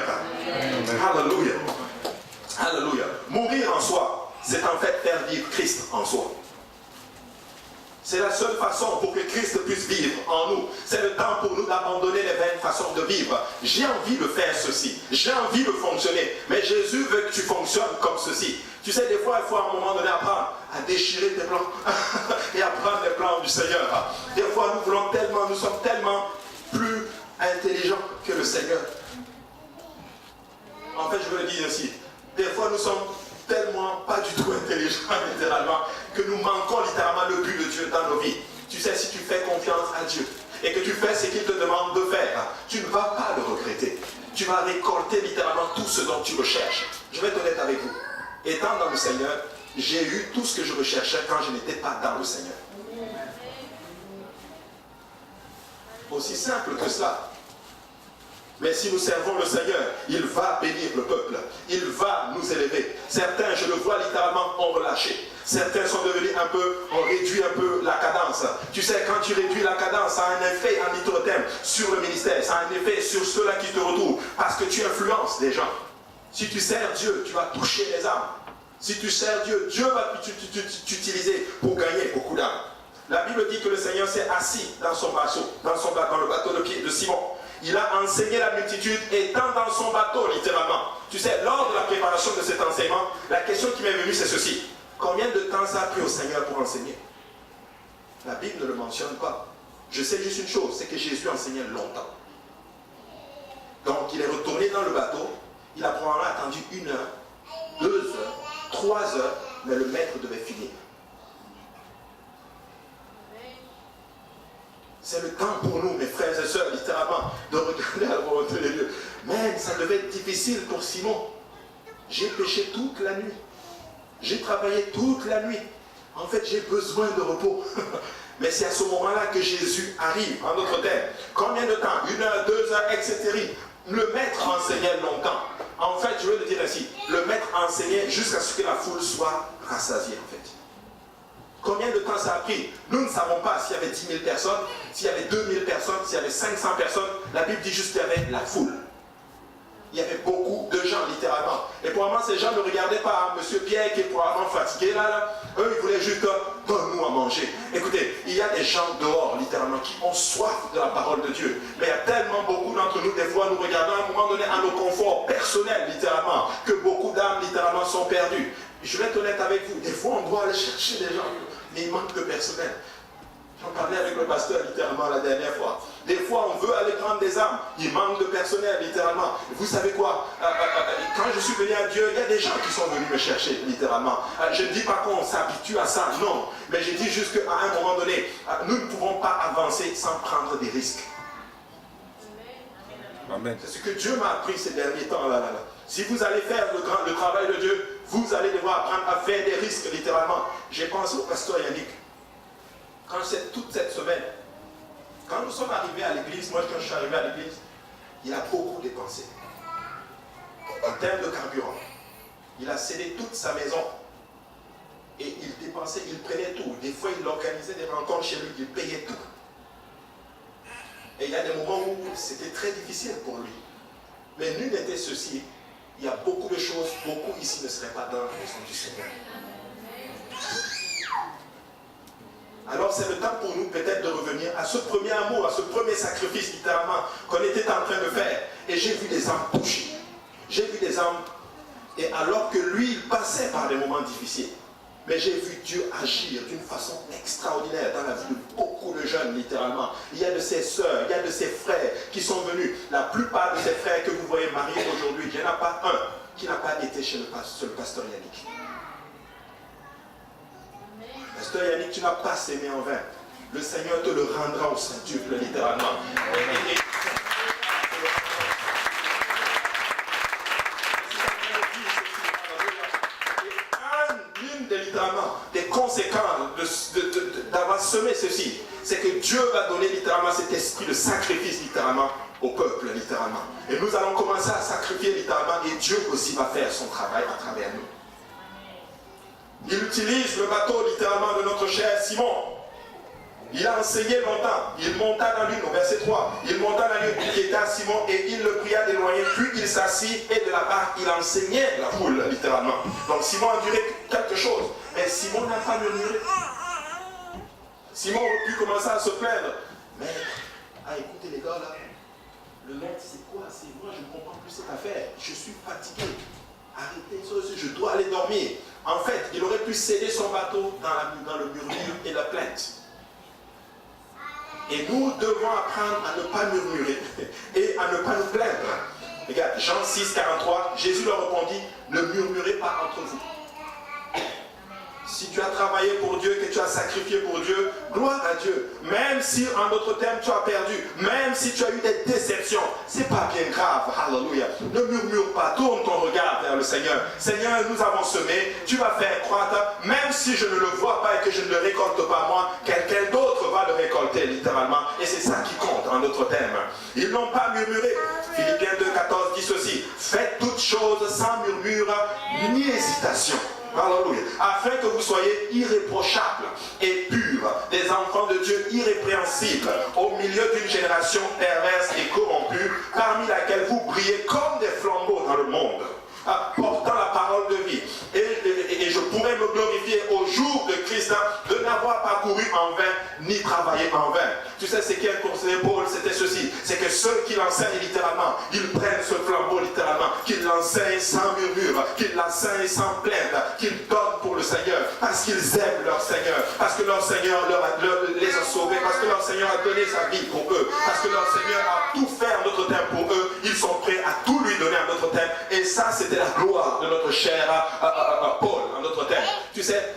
Alléluia. Alléluia. Mourir en soi, c'est en fait faire vivre Christ en soi. C'est la seule façon pour que Christ puisse vivre en nous. C'est le temps pour nous d'abandonner les vaines façons de vivre. J'ai envie de faire ceci. J'ai envie de fonctionner. Mais Jésus veut que tu fonctionnes comme ceci. Tu sais, des fois, il faut à un moment donné apprendre à déchirer tes plans et à prendre les plans du Seigneur. Des fois, nous sommes tellement plus intelligents que le Seigneur. En fait, je veux le dire aussi. Des fois, nous sommes tellement pas du tout intelligents, littéralement, que nous manquons littéralement le but de Dieu dans nos vies. Tu sais, si tu fais confiance à Dieu et que tu fais ce qu'il te demande de faire, tu ne vas pas le regretter. Tu vas récolter littéralement tout ce dont tu recherches. Je vais être honnête avec vous. Étant dans le Seigneur, j'ai eu tout ce que je recherchais quand je n'étais pas dans le Seigneur. Aussi simple que cela. Mais si nous servons le Seigneur, il va bénir le peuple. Il va nous élever. Certains, je le vois littéralement, ont relâché. Certains sont devenus ont réduit un peu la cadence. Tu sais, quand tu réduis la cadence, ça a un effet en nitro-thème sur le ministère. Ça a un effet sur ceux-là qui te retrouvent. Parce que tu influences les gens. Si tu sers Dieu, tu vas toucher les âmes. Si tu sers Dieu, Dieu va t'utiliser pour gagner beaucoup d'âmes. La Bible dit que le Seigneur s'est assis dans son bateau, dans le bateau de Simon. Il a enseigné la multitude étant dans son bateau, littéralement. Tu sais, lors de la préparation de cet enseignement, la question qui m'est venue, c'est ceci. Combien de temps ça a pris au Seigneur pour enseigner? La Bible ne le mentionne pas. Je sais juste une chose, c'est que Jésus enseignait longtemps. Donc, il est retourné dans le bateau. Il a probablement attendu 1 heure, 2 heures, 3 heures, mais le maître devait finir. C'est le temps pour nous, mes frères et sœurs, littéralement, de regarder à la volonté de Dieu. Mais ça devait être difficile pour Simon. J'ai péché toute la nuit. J'ai travaillé toute la nuit. En fait, j'ai besoin de repos. Mais c'est à ce moment-là que Jésus arrive, en d'autres termes. Combien de temps? 1 heure, 2 heures, etc. Le maître enseignait longtemps. En fait, je vais le dire ainsi. Le maître enseignait jusqu'à ce que la foule soit rassasiée, en fait. Combien de temps ça a pris? Nous ne savons pas s'il y avait 10 000 personnes, s'il y avait 2 000 personnes, s'il y avait 500 personnes. La Bible dit juste qu'il y avait la foule. Il y avait beaucoup de gens, littéralement. Et probablement, ces gens ne regardaient pas M. Pierre qui est probablement fatigué, là. Eux, ils voulaient juste donne-nous à manger. Écoutez, il y a des gens dehors, littéralement, qui ont soif de la parole de Dieu. Mais il y a tellement beaucoup d'entre nous, des fois, nous regardons à un moment donné à nos conforts personnels, littéralement, que beaucoup d'âmes, littéralement, sont perdues. Je vais être honnête avec vous, des fois, on doit aller chercher des gens, mais il manque de personnel. J'en parlais avec le pasteur littéralement la dernière fois. Des fois, on veut aller prendre des âmes. Il manque de personnel littéralement. Vous savez quoi? Quand je suis venu à Dieu, il y a des gens qui sont venus me chercher littéralement. Je ne dis pas qu'on s'habitue à ça, non. Mais je dis juste qu'à un moment donné, nous ne pouvons pas avancer sans prendre des risques. Amen. C'est ce que Dieu m'a appris ces derniers temps. Si vous allez faire le travail de Dieu, vous allez devoir apprendre à faire des risques littéralement. J'ai pensé au pasteur Yannick. Toute cette semaine, quand nous sommes arrivés à l'église, moi quand je suis arrivé à l'église, il a beaucoup dépensé. en termes de carburant. Il a cédé toute sa maison. Et il dépensait, il prenait tout. Des fois, il organisait des rencontres chez lui, il payait tout. Et il y a des moments où c'était très difficile pour lui. Mais nul n'était ceci. Il y a beaucoup de choses, beaucoup ici ne seraient pas dans la maison du Seigneur. Alors c'est le temps pour nous peut-être de revenir à ce premier amour, à ce premier sacrifice littéralement qu'on était en train de faire. Et j'ai vu des âmes touchées. J'ai vu des âmes, et alors que lui, il passait par des moments difficiles. Mais j'ai vu Dieu agir d'une façon extraordinaire dans la vie de beaucoup de jeunes, littéralement. Il y a de ses sœurs, il y a de ses frères qui sont venus. La plupart de ces frères que vous voyez mariés aujourd'hui, il n'y en a pas un qui n'a pas été chez le pasteur Yannick. Pasteur Yannick, tu n'as pas sémé en vain. Le Seigneur te le rendra au centuple, littéralement. Littéralement, des conséquences d'avoir semé ceci, c'est que Dieu va donner littéralement cet esprit de sacrifice littéralement au peuple littéralement. Et nous allons commencer à sacrifier littéralement et Dieu aussi va faire son travail à travers nous. Il utilise le bateau littéralement de notre cher Simon. Il a enseigné longtemps. Il monta dans l'une, au verset 3. Il monta dans l'une qui était à Simon et il le pria d'éloigner. Puis il s'assit et de la barque, il enseignait la foule, littéralement. Donc Simon a enduré quelque chose. Mais Simon n'a pas murmuré. Simon aurait pu commencer à se plaindre. Mais, écoutez les gars là, le maître c'est quoi? C'est moi, je ne comprends plus cette affaire. Je suis fatigué. Arrêtez ça aussi, je dois aller dormir. En fait, il aurait pu céder son bateau dans le murmure et la plainte. Et nous devons apprendre à ne pas murmurer et à ne pas nous plaindre. Regarde, Jean 6, 43, Jésus leur répondit, ne murmurez pas entre vous. Si tu as travaillé pour Dieu, que tu as sacrifié pour Dieu, gloire à Dieu. Même si en d'autres termes tu as perdu, même si tu as eu des déceptions, c'est pas bien grave. Alléluia. Ne murmure pas, tourne ton regard vers le Seigneur. Seigneur, nous avons semé, tu vas faire croître, même si je ne le vois pas et que je ne le récolte pas moi, quelqu'un d'autre va le récolter littéralement. Et c'est ça qui compte en d'autres termes. Ils n'ont pas murmuré. Philippiens 2, 14 dit ceci, faites toutes choses sans murmure ni hésitation. Alléluia. Afin que vous soyez irréprochables et purs, des enfants de Dieu irrépréhensibles, au milieu d'une génération perverse et corrompue, parmi laquelle vous brillez comme des flambeaux dans le monde, portant la parole de vie. Et je pourrais me glorifier au jour de Christ de n'avoir pas couru en vain, ni travaillé en vain. Tu sais ce qu'est conseillé Paul, c'était ceci, c'est que ceux qui l'enseignent littéralement, ils prennent ce flambeau littéralement, qu'ils l'enseignent sans murmure, qu'ils l'enseignent sans plainte, qu'ils donnent pour le Seigneur, parce qu'ils aiment leur Seigneur, parce que leur Seigneur les a sauvés, parce que leur Seigneur a donné sa vie pour eux, parce que leur Seigneur a tout fait en notre temps pour eux, ils sont prêts à tout lui donner en notre temps. Et ça, c'était la gloire de notre cher Paul en notre temps. Tu sais,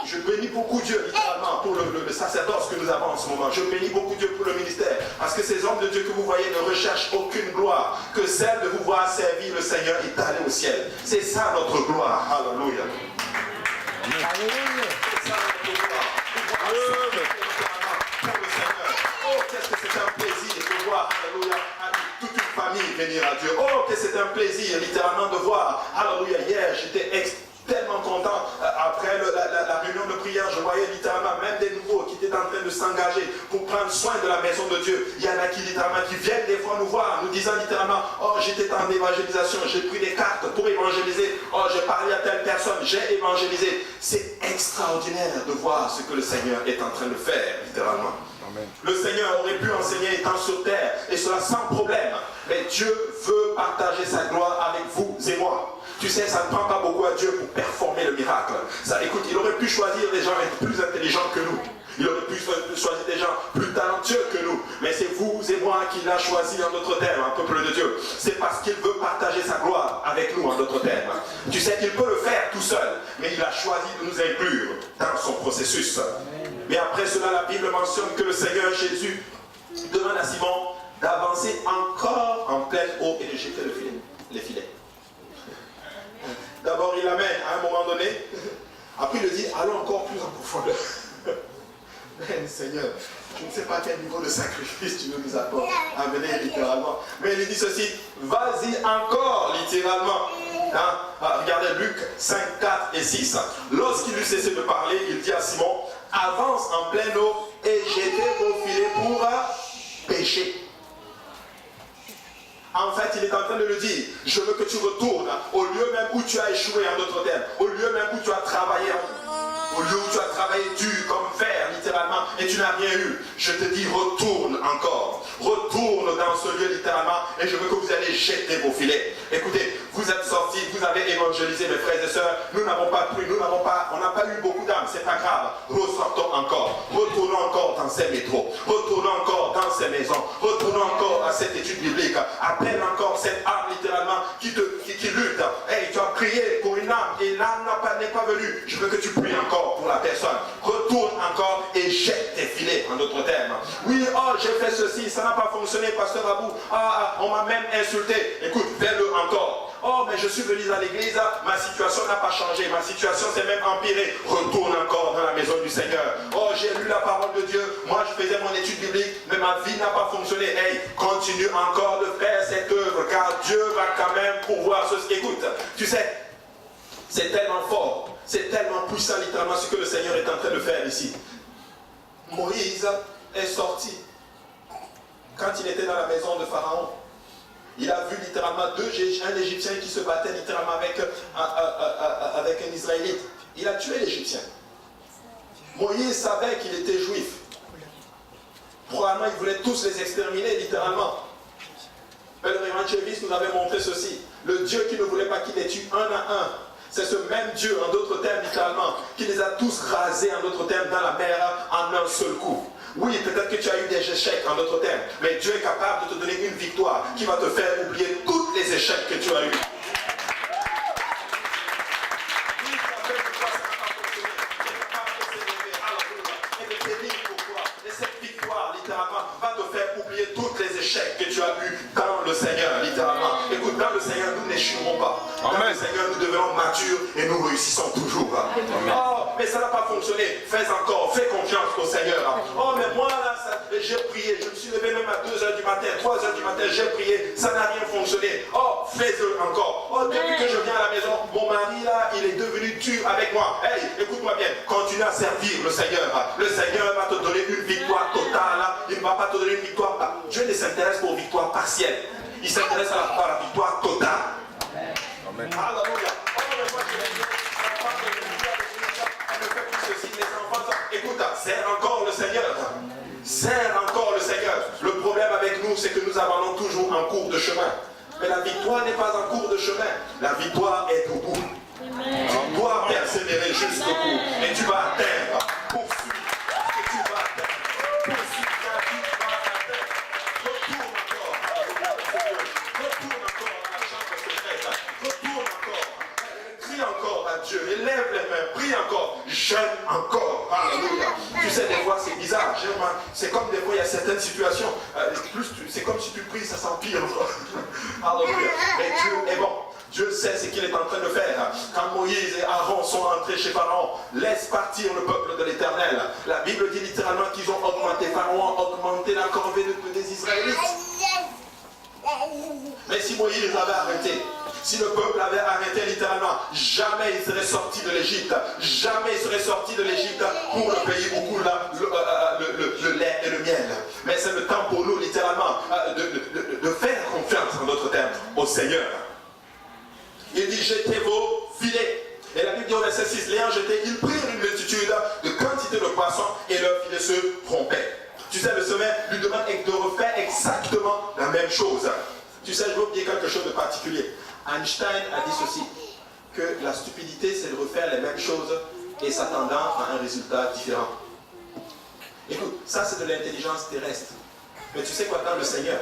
je bénis beaucoup Dieu littéralement pour le sacerdoce que nous avons en ce moment. Je bénis beaucoup Dieu pour le ministère, parce que ces hommes de Dieu que vous voyez ne recherchent aucune gloire que celle de vous voir servir le Seigneur et aller au ciel. C'est ça notre gloire. Alléluia. Alléluia. C'est ça notre gloire. Pour le Seigneur. Oh, qu'est-ce que c'est un plaisir de voir, alléluia, toute une famille venir à Dieu. Oh, que c'est un plaisir littéralement de voir. Alléluia. Hier, j'étais tellement content. Après la réunion de prière, je voyais littéralement même des nouveaux qui étaient en train de s'engager pour prendre soin de la maison de Dieu. Il y en a qui littéralement qui viennent des fois nous voir, nous disant littéralement, oh j'étais en évangélisation, j'ai pris des cartes pour évangéliser, oh j'ai parlé à telle personne, j'ai évangélisé. C'est extraordinaire de voir ce que le Seigneur est en train de faire littéralement. Amen. Le Seigneur aurait pu enseigner étant sur terre, et cela sans problème. Mais Dieu veut partager sa gloire avec vous et moi. Tu sais, ça ne prend pas beaucoup à Dieu pour performer le miracle. Ça, écoute, il aurait pu choisir des gens plus intelligents que nous. Il aurait pu choisir des gens plus talentueux que nous. Mais c'est vous et moi qui l'a choisi en notre terme, un peuple de Dieu. C'est parce qu'il veut partager sa gloire avec nous en notre terme. Tu sais qu'il peut le faire tout seul, mais il a choisi de nous inclure dans son processus. Mais après cela, la Bible mentionne que le Seigneur Jésus demande à Simon d'avancer encore en pleine eau et de jeter les filets. D'abord, il l'amène à un moment donné. Après, il le dit, allons encore plus en profondeur. Seigneur, je ne sais pas quel niveau de sacrifice tu veux nous amener littéralement. Mais il dit ceci, vas-y encore littéralement. Regardez Luc 5, 4 et 6. Lorsqu'il eut cessé de parler, il dit à Simon, avance en pleine eau et jetez vos filets pour pêcher. En fait, il est en train de le dire, je veux que tu retournes au lieu même où tu as échoué, en d'autres termes, au lieu même où tu as travaillé, au lieu où tu as travaillé dur comme fer, littéralement, et tu n'as rien eu. Je te dis, retourne encore. Retourne dans ce lieu, littéralement, et je veux que vous allez jeter vos filets. Écoutez, vous êtes sortis, vous avez évangélisé, mes frères et sœurs. Nous n'avons pas pris, on n'a pas eu beaucoup d'âmes, c'est pas grave. Ressortons encore. Retournons encore dans ces métros. Retournons encore dans ces maisons. Retournons encore à cette étude biblique. Appelle encore cette âme, littéralement, qui lutte. Hey, tu as prié pour une âme, et l'âme n'est pas venue. Je veux que tu pries encore pour la personne. Retourne encore et jette tes filets, en d'autres termes. Oui, oh, j'ai fait ceci, ça n'a pas fonctionné, pasteur Abou. On m'a même insulté. Écoute, fais-le encore. Oh, mais je suis venu à l'église, ma situation n'a pas changé, ma situation s'est même empirée. Retourne encore dans la maison du Seigneur. Oh, j'ai lu la parole de Dieu, moi je faisais mon étude biblique, mais ma vie n'a pas fonctionné. Hey, continue encore de faire cette œuvre, car Dieu va quand même pouvoir se... Écoute, tu sais, c'est tellement fort, c'est tellement puissant littéralement ce que le Seigneur est en train de faire ici. Moïse est sorti quand il était dans la maison de Pharaon. Il a vu littéralement un Égyptien qui se battait littéralement avec un Israélite. Il a tué l'Égyptien. Moïse savait qu'il était juif. Probablement, il voulait tous les exterminer littéralement. Mais le évangéliste nous avait montré ceci. Le Dieu qui ne voulait pas qu'il les tue un à un. C'est ce même Dieu, en d'autres termes littéralement, qui les a tous rasés, en d'autres termes, dans la mer en un seul coup. Oui, peut-être que tu as eu des échecs, en d'autres termes, mais Dieu est capable de te donner une victoire qui va te faire oublier tous les échecs que tu as eus. Va te faire oublier tous les échecs que tu as eus dans le Seigneur, littéralement. Écoute, dans le Seigneur, nous n'échouerons pas. Dans le Seigneur, nous devenons matures et nous réussissons toujours. Oh, mais ça n'a pas fonctionné. Fais encore, fais confiance au Seigneur. Oh, mais moi, là, j'ai prié. Je me suis levé même à 2h du matin, 3h du matin, j'ai prié. Ça n'a rien fonctionné. Oh, fais-le encore. Oh, depuis que je viens à la maison, mon mari, là, il est devenu dur avec moi. Hey, écoute-moi bien. Continue à servir le Seigneur. Le Seigneur va te donner une victoire totale. Il ne va pas te donner une victoire. Dieu ne s'intéresse pas aux victoires partielles. Il s'intéresse à la victoire totale. Amen. Alléluia. Oh, mais moi, écoute, sers encore le Seigneur. Sers encore le Seigneur. Le problème avec nous, c'est que nous abandonnons toujours en cours de chemin. Mais la victoire n'est pas en cours de chemin. La victoire est au bout. Tu dois persévérer jusqu'au bout. Et tu vas atteindre. Poursuis ce que tu vas atteindre. Poursuis ta vie, tu vas atteindre. Retourne encore. Retourne encore à la chambre secrète. Retourne encore. Crie encore à Dieu. Élève les mains. Prie encore. Jeûne encore. Alléluia. Tu sais, des fois, c'est bizarre. C'est comme des fois, il y a certaines situations. C'est comme si tu pries, ça s'empire. Alléluia. Mais Dieu est bon. Dieu sait ce qu'il est en train de faire. Quand Moïse et Aaron sont entrés chez Pharaon, laisse partir le peuple de l'Éternel. La Bible dit littéralement qu'ils ont augmenté, Pharaon a augmenté la corvée des Israélites. Mais si Moïse avait arrêté, si le peuple avait arrêté littéralement, jamais il serait sorti de l'Égypte. Jamais il serait sorti de l'Égypte pour le pays où coule le lait et le miel. Mais c'est le temps pour nous littéralement de faire confiance, en d'autres termes, au Seigneur. Il dit jetez vos filets. Et la Bible dit au verset 6, l'ayant jeté, ils prirent une multitude de quantité de poissons et leurs filets se rompaient. Tu sais, le sommet lui demande de refaire exactement la même chose. Tu sais, je veux vous dire quelque chose de particulier. Einstein a dit ceci, que la stupidité, c'est de refaire les mêmes choses et s'attendant à un résultat différent. Écoute, ça c'est de l'intelligence terrestre. Mais tu sais quoi, dans le Seigneur,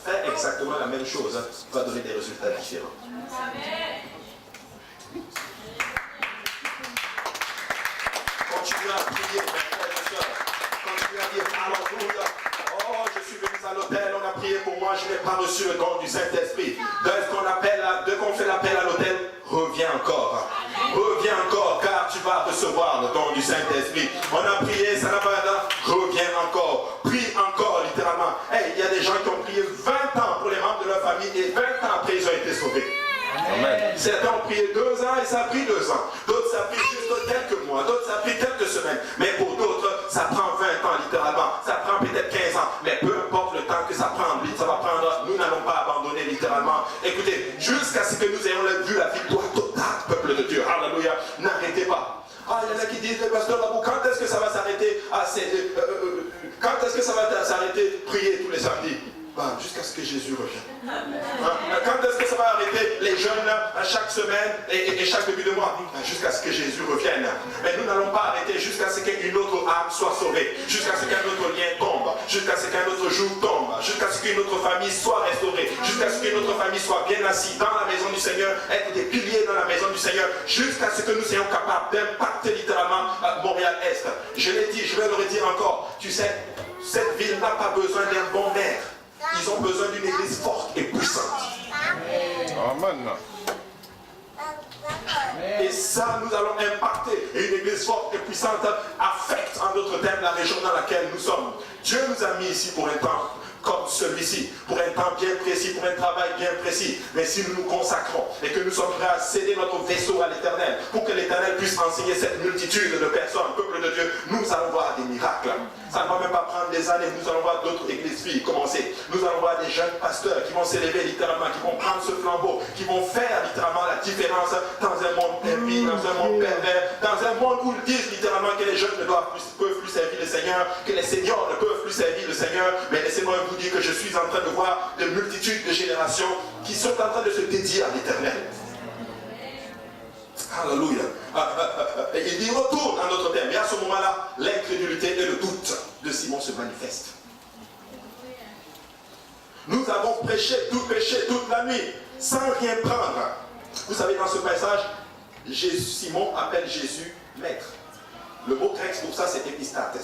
faire exactement la même chose va donner des résultats différents. Continuez à prier, mes frères et sœurs. Continuez à dire alléluia. Oh, je suis venu à l'hôtel, on a prié pour moi, je n'ai pas reçu le don du Saint-Esprit. Dès qu'on fait l'appel à l'hôtel, reviens encore. Reviens encore, car tu vas recevoir le don du Saint-Esprit. On a prié, ça n'a pas Certains ont prié 2 ans et ça a pris 2 ans. D'autres, ça a pris juste quelques mois. D'autres, ça a pris quelques semaines. Mais pour d'autres, ça prend 20 ans littéralement. Ça prend peut-être 15 ans. Mais peu importe le temps que ça prend, ça va prendre, nous n'allons pas abandonner littéralement. Écoutez, jusqu'à ce que nous ayons vu la victoire totale, peuple de Dieu. Alléluia. N'arrêtez pas. Ah, il y en a qui disent, pasteur Babou, quand est-ce que ça va s'arrêter quand est-ce que ça va s'arrêter prier tous les samedis? Jusqu'à ce que Jésus revienne. Quand est-ce que ça va arrêter les jeunes à chaque semaine et chaque début de mois? Jusqu'à ce que Jésus revienne. Mais nous n'allons pas arrêter jusqu'à ce qu'une autre âme soit sauvée, jusqu'à ce qu'un autre lien tombe, jusqu'à ce qu'un autre jour tombe, jusqu'à ce qu'une autre famille soit restaurée, jusqu'à ce qu'une autre famille soit bien assise dans la maison du Seigneur, être des piliers dans la maison du Seigneur, jusqu'à ce que nous soyons capables d'impacter littéralement Montréal-Est. Je l'ai dit, je vais le redire encore. Tu sais, cette ville n'a pas besoin d'un bon maire. Ils ont besoin d'une église forte et puissante. Amen. Et ça, nous allons impacter. Et une église forte et puissante affecte, en d'autres termes, la région dans laquelle nous sommes. Dieu nous a mis ici pour un temps comme celui-ci, pour un temps bien précis, pour un travail bien précis. Mais si nous nous consacrons et que nous sommes prêts à céder notre vaisseau à l'Éternel, pour que l'Éternel puisse enseigner cette multitude de personnes, peuple de Dieu, nous allons voir des miracles. Ça ne va même pas prendre des années, nous allons voir d'autres églises filles commencer. Nous allons voir des jeunes pasteurs qui vont s'élever littéralement, qui vont prendre ce flambeau, qui vont faire littéralement la différence dans un monde impie, dans un monde pervers, dans un monde où ils disent littéralement que les jeunes ne peuvent plus servir le Seigneur, que les seniors ne peuvent plus servir le Seigneur. Mais laissez-moi vous dire que je suis en train de voir de multitudes de générations qui sont en train de se dédier à l'Éternel. Alléluia. Il dit retourne à notre terme. Et à ce moment-là, l'incrédulité et le doute de Simon se manifestent. Nous avons prêché toute la nuit sans rien prendre. Vous savez, dans ce passage, Simon appelle Jésus maître. Le mot grec pour ça, c'est épistates.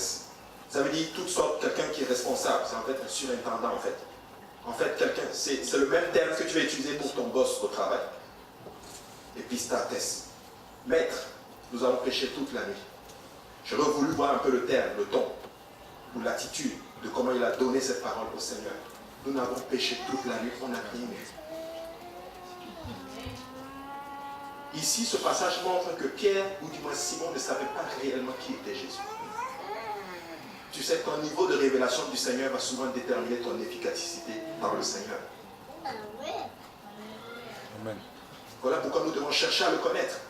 Ça veut dire toutes sortes, quelqu'un qui est responsable. C'est en fait un surintendant en fait. En fait, quelqu'un, c'est le même terme que tu vas utiliser pour ton boss au travail. Épistates. Maître, nous allons prêcher toute la nuit. J'aurais voulu voir un peu le terme, le ton, ou l'attitude de comment il a donné cette parole au Seigneur. Nous n'avons péché toute la nuit, on n'a rien vu. Ici, ce passage montre que Pierre, ou du moins Simon, ne savait pas réellement qui était Jésus. Tu sais, ton niveau de révélation du Seigneur va souvent déterminer ton efficacité dans le Seigneur. Amen. Voilà pourquoi nous devons chercher à le connaître.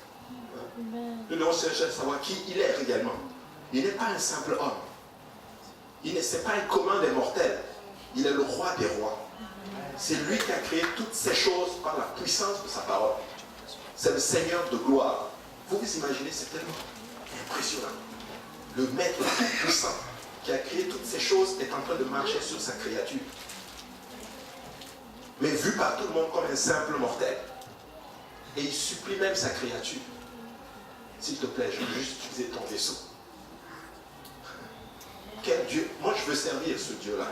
Nous devons chercher à savoir qui il est réellement. Il n'est pas un simple homme. Il n'est pas un commun des mortels. Il est le roi des rois. C'est lui qui a créé toutes ces choses par la puissance de sa parole. C'est le Seigneur de gloire. Vous vous imaginez, c'est tellement impressionnant. Le maître tout puissant qui a créé toutes ces choses est en train de marcher sur sa créature. Mais vu par tout le monde comme un simple mortel. Et il supplie même sa créature. S'il te plaît, je veux juste utiliser ton vaisseau. Quel Dieu? Moi, je veux servir ce Dieu-là.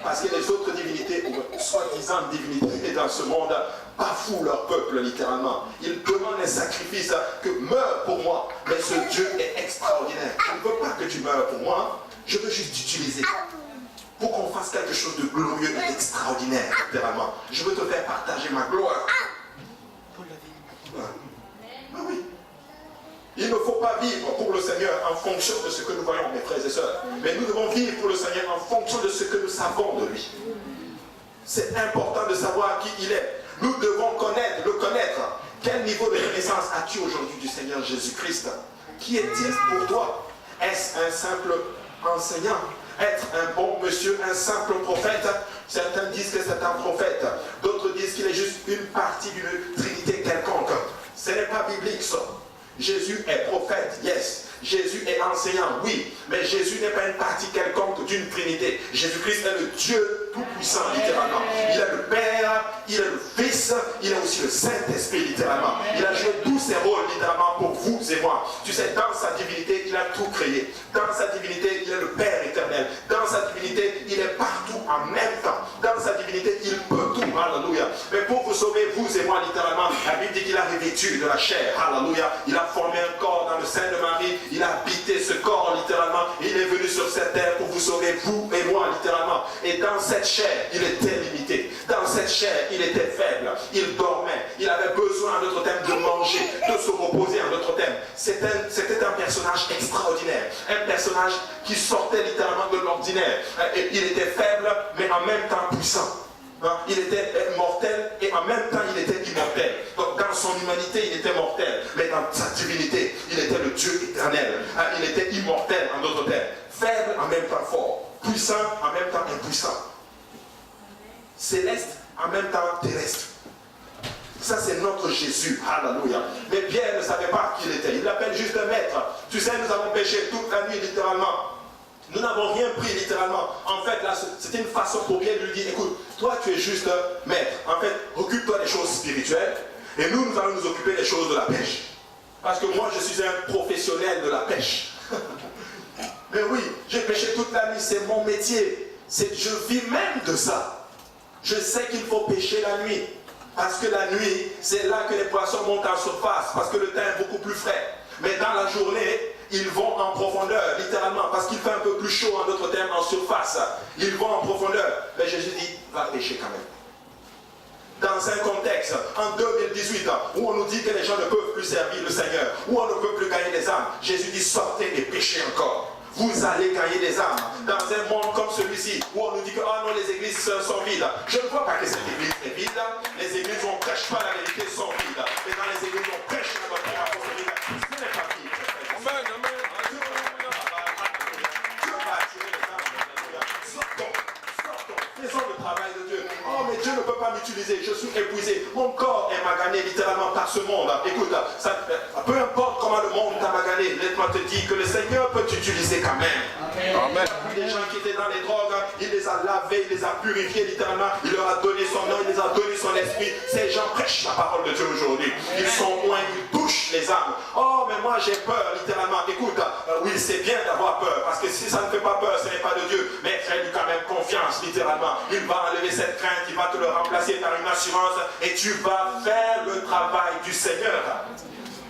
Parce que les autres divinités, ou soi-disant divinités dans ce monde, bafouent leur peuple littéralement. Ils demandent un sacrifice que meure pour moi. Mais ce Dieu est extraordinaire. Je ne veux pas que tu meurs pour moi. Je veux juste t'utiliser pour qu'on fasse quelque chose de glorieux et d'extraordinaire, littéralement. Je veux te faire partager ma gloire. Ah oui. Il ne faut pas vivre pour le Seigneur en fonction de ce que nous voyons, mes frères et sœurs. Mais nous devons vivre pour le Seigneur en fonction de ce que nous savons de lui. C'est important de savoir qui il est. Nous devons le connaître. Quel niveau de connaissance as-tu aujourd'hui du Seigneur Jésus-Christ? Qui est-il pour toi? Est-ce un simple enseignant? Être un bon monsieur, un simple prophète? Certains disent que c'est un prophète. D'autres disent qu'il est juste une partie d'une trinité quelconque. Ce n'est pas biblique ça. Jésus est prophète, yes. Jésus est enseignant, oui. Mais Jésus n'est pas une partie quelconque d'une trinité. Jésus-Christ est le Dieu tout-puissant, littéralement. Il est le Père, il est le Fils, il est aussi le Saint-Esprit, littéralement. Il a joué tous ses rôles, littéralement, pour vous et moi. Tu sais, dans sa divinité, il a tout créé. Dans sa divinité, il est le Père éternel. Dans sa divinité, il est partout en même temps. Dans sa divinité, il peut tout. Alléluia. Mais pour vous sauver, vous et moi, littéralement, la Bible dit qu'il a revêtu de la chair. Alléluia. Il a formé un corps dans le sein de Marie. Il a habité ce corps, littéralement. Il est venu sur cette terre pour vous sauver, vous et moi, littéralement. Et dans cette chair, il était limité. Dans cette chair, il était faible. Il dormait. Il avait besoin en d'autres termes, de manger, de se reposer, en d'autres termes. C'était un personnage extraordinaire, un personnage qui sortait littéralement de l'ordinaire. Il était faible, mais en même temps puissant. Il était mortel et en même temps il était immortel. Donc dans son humanité il était mortel, mais dans sa divinité il était le Dieu éternel. Il était immortel en d'autres termes. Faible en même temps fort, puissant en même temps impuissant. Céleste en même temps terrestre. Ça c'est notre Jésus, alléluia. Mais Pierre ne savait pas qui il était, il l'appelle juste un maître. Tu sais, nous avons péché toute la nuit littéralement. Nous n'avons rien pris littéralement. En fait, là, c'était une façon pour Pierre de lui dire, écoute, toi tu es juste maître. En fait, occupe-toi des choses spirituelles et nous allons nous occuper des choses de la pêche. Parce que moi, je suis un professionnel de la pêche. Mais oui, j'ai pêché toute la nuit, c'est mon métier. Je vis même de ça. Je sais qu'il faut pêcher la nuit. Parce que la nuit, c'est là que les poissons montent en surface. Parce que le temps est beaucoup plus frais. Mais dans la journée, ils vont en profondeur, littéralement, parce qu'il fait un peu plus chaud, en d'autres termes, en surface. Ils vont en profondeur. Mais Jésus dit, va pêcher quand même. Dans un contexte, en 2018, où on nous dit que les gens ne peuvent plus servir le Seigneur, où on ne peut plus gagner des âmes, Jésus dit, sortez et pêchez encore. Vous allez gagner des âmes. Dans un monde comme celui-ci, où on nous dit que oh non, les églises sont vides. Je ne vois pas que cette église est vide. Les églises où on ne prêche pas la vérité sont vides. Mais dans les églises où on prêche la doctrine apostolique, ce n'est pas vide. Amen, amen. Dieu va attirer les âmes. Sortons. Faisons le travail de Dieu. Oh, mais Dieu ne peut pas m'utiliser. Je suis épuisé. Mon corps est magané littéralement par ce monde. Écoute, peu importe comment le monde t'a magané, laisse-moi te dire que le Seigneur peut t'utiliser quand même. Amen. Les gens qui étaient dans les drogues, il les a lavés, il les a purifiés littéralement. Il leur a donné son nom, il les a donné son esprit. Ces gens prêchent la parole de Dieu aujourd'hui. Ils sont loin, ils touchent les âmes. Oh, mais moi j'ai peur littéralement. Écoute, oui, c'est bien d'avoir peur. Parce que si ça ne fait pas peur, ce n'est pas de Dieu. Mais fais-lui quand même confiance littéralement. Il va enlever cette crainte, il va te le remplacer par une assurance et tu vas faire le travail du Seigneur.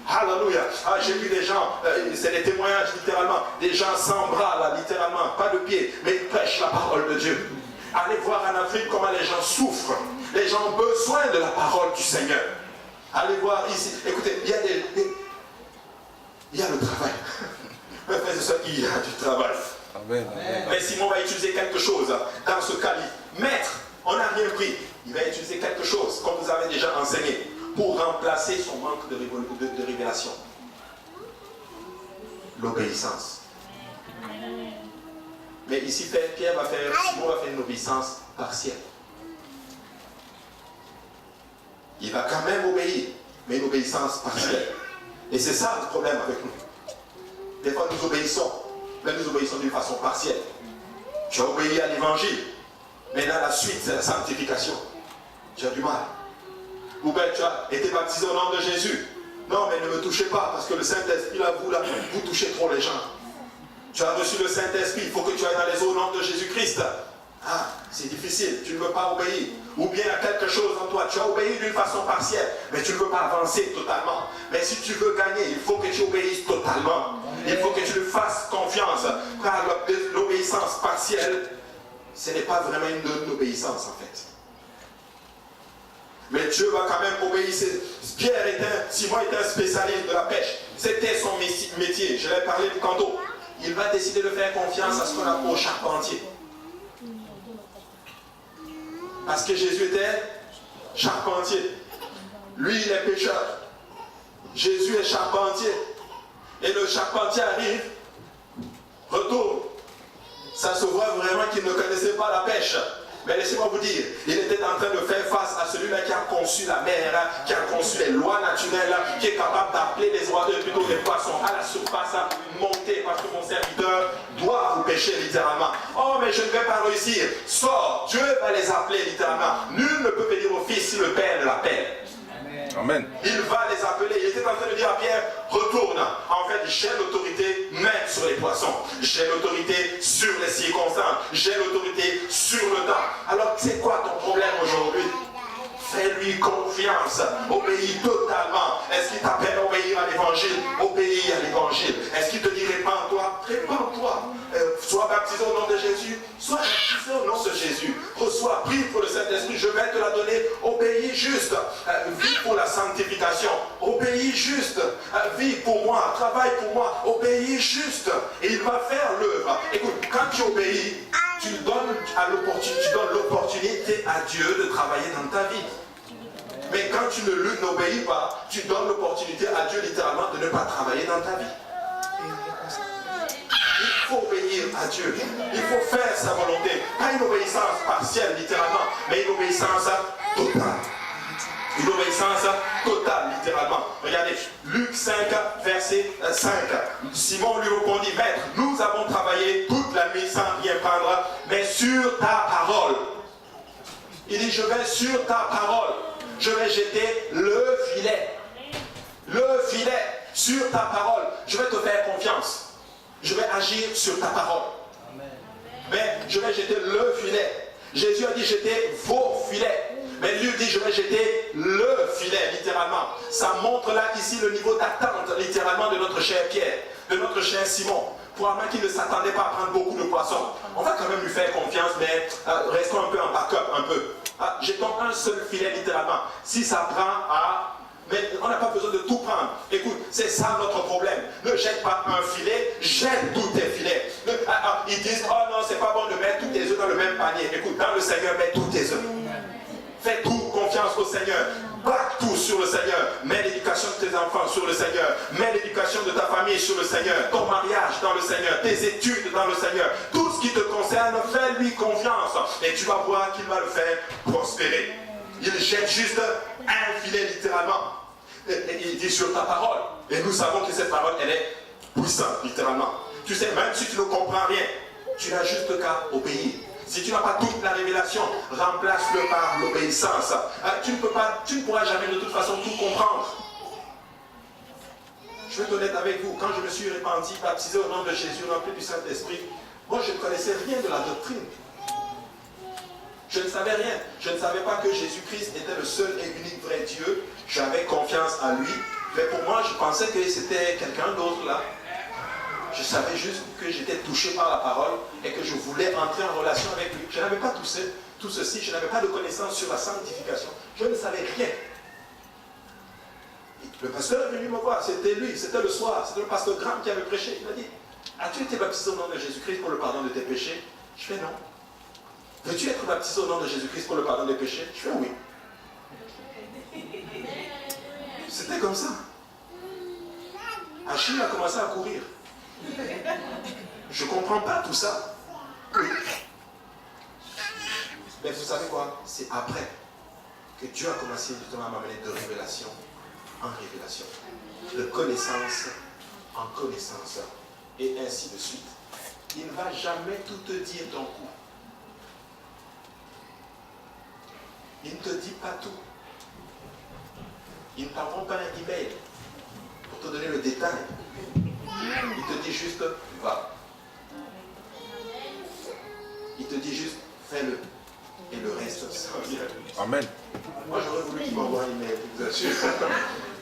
Alléluia. J'ai vu des gens, c'est des témoignages littéralement, des gens sans bras là, littéralement, pas de pied, mais ils prêchent la parole de Dieu. Allez voir en Afrique comment les gens souffrent. Les gens ont besoin de la parole du Seigneur. Allez voir ici. Écoutez, il y a le travail. Mais c'est ça qu'il y a du travail. Amen. Mais Simon va utiliser quelque chose dans ce cas-là. Maître, on n'a rien pris. Il va utiliser quelque chose, comme vous avez déjà enseigné, pour remplacer son manque de révélation. L'obéissance. Mais ici, Simon va faire une obéissance partielle. Il va quand même obéir, mais une obéissance partielle. Et c'est ça le problème avec nous. Des fois, nous obéissons, mais nous obéissons d'une façon partielle. Tu as obéi à l'évangile, mais là, la suite, c'est la sanctification. Tu as du mal. Ou bien tu as été baptisé au nom de Jésus. Non, mais ne me touchez pas, parce que le Saint-Esprit, là, vous touchez trop les gens. Tu as reçu le Saint-Esprit, il faut que tu ailles dans les eaux au nom de Jésus-Christ. Ah, c'est difficile, tu ne veux pas obéir. Ou bien il y a quelque chose en toi, tu as obéi d'une façon partielle, mais tu ne veux pas avancer totalement. Mais si tu veux gagner, il faut que tu obéisses totalement. Il faut que tu lui fasses confiance. Car l'obéissance partielle, ce n'est pas vraiment une obéissance en fait. Mais Dieu va quand même obéir. Simon était un spécialiste de la pêche. C'était son métier. Je l'ai parlé tantôt. Il va décider de faire confiance à ce qu'on appelle au charpentier. Parce que Jésus était charpentier. Lui, il est pêcheur. Jésus est charpentier. Et le charpentier arrive, retourne. Ça se voit vraiment qu'il ne connaissait pas la pêche. Mais laissez-moi vous dire, il était en train de faire face à celui-là qui a conçu la mer, qui a conçu les lois naturelles, qui est capable d'appeler les oiseaux, plutôt les poissons à la surface, monter, parce que mon serviteur doit vous pêcher littéralement. Oh, mais je ne vais pas réussir. Sors, Dieu va les appeler littéralement. Nul ne peut venir au Fils si le Père ne l'appelle. Amen. Il va les appeler. Il était en train de dire à Pierre, retourne. En fait, j'ai l'autorité même sur les poissons. J'ai l'autorité sur les circonstances. J'ai l'autorité sur le temps. Alors, c'est quoi ton problème aujourd'hui? Fais-lui confiance. Obéis totalement. Est-ce qu'il t'appelle à obéir à l'évangile? Obéis à l'évangile. Est-ce qu'il te dit répands-toi? Répands-toi. Sois baptisé au nom de Jésus. Sois baptisé au nom de Jésus. Reçois reçois, prie pour le Saint-Esprit, je vais te la donner. Obéis juste, vis pour la sanctification, obéis juste, vis pour moi, travaille pour moi, obéis juste. Et il va faire l'œuvre. Écoute, quand tu obéis, tu donnes l'opportunité à Dieu de travailler dans ta vie. Mais quand tu n'obéis pas, tu donnes l'opportunité à Dieu littéralement de ne pas travailler dans ta vie. Il faut obéir à Dieu. Il faut faire sa volonté. Pas une obéissance partielle littéralement, mais une obéissance totale. Une obéissance totale littéralement. Regardez, Luc 5, verset 5. Simon lui répondit, Maître, nous avons travaillé toute la nuit sans rien prendre, mais sur ta parole. Il dit, je vais sur ta parole. Je vais jeter le filet. Le filet sur ta parole. Je vais te faire confiance. Je vais agir sur ta parole. Mais je vais jeter le filet. Jésus a dit jeter vos filets. Mais lui dit je vais jeter le filet, littéralement. Ça montre là ici le niveau d'attente, littéralement, de notre cher Pierre, de notre cher Simon. Probablement qu'il ne s'attendait pas à prendre beaucoup de poissons. On va quand même lui faire confiance, mais restons un peu en backup, un peu. Jetons un seul filet, littéralement. Si ça prend à... Mais on n'a pas besoin de tout prendre. Écoute, c'est ça notre problème. Ne jette pas un filet, jette tous tes filets. Ils disent, oh non, c'est pas bon de mettre tous tes œufs dans le même panier. Écoute, dans le Seigneur, mets tous tes œufs. Fais tout confiance au Seigneur. Bats tout sur le Seigneur. Mets l'éducation de tes enfants sur le Seigneur. Mets l'éducation de ta famille sur le Seigneur. Ton mariage dans le Seigneur. Tes études dans le Seigneur. Tout ce qui te concerne, fais-lui confiance. Et tu vas voir qu'il va le faire prospérer. Il jette juste un filet littéralement. Et il dit sur ta parole. Et nous savons que cette parole, elle est puissante, littéralement. Tu sais, même si tu ne comprends rien, tu n'as juste qu'à obéir. Si tu n'as pas toute la révélation, remplace-le par l'obéissance. Tu ne pourras jamais de toute façon tout comprendre. Je vais être honnête avec vous, quand je me suis repenti, baptisé au nom de Jésus, rempli du Saint-Esprit, moi je ne connaissais rien de la doctrine. Je ne savais rien. Je ne savais pas que Jésus-Christ était le seul et unique vrai Dieu. J'avais confiance en lui. Mais pour moi, je pensais que c'était quelqu'un d'autre là. Je savais juste que j'étais touché par la parole et que je voulais entrer en relation avec lui. Je n'avais pas tout ceci. Je n'avais pas de connaissance sur la sanctification. Je ne savais rien. Le pasteur est venu me voir. C'était lui. C'était le soir. C'était le pasteur Graham qui avait prêché. Il m'a dit, as-tu été baptisé au nom de Jésus-Christ pour le pardon de tes péchés? Je fais non. Veux-tu être baptisé au nom de Jésus-Christ pour le pardon des péchés? Je fais oui. C'était comme ça. Achille a commencé à courir. Je ne comprends pas tout ça. Mais vous savez quoi? C'est après que Dieu a commencé justement à m'amener de révélation en révélation, de connaissance en connaissance, et ainsi de suite. Il ne va jamais tout te dire d'un coup. Il ne te dit pas tout. Il ne t'envoie pas un email pour te donner le détail. Il te dit juste, va. Il te dit juste, fais-le. Et le reste, ça vient. Amen. Moi, j'aurais voulu qu'il m'envoie un email, je vous assure.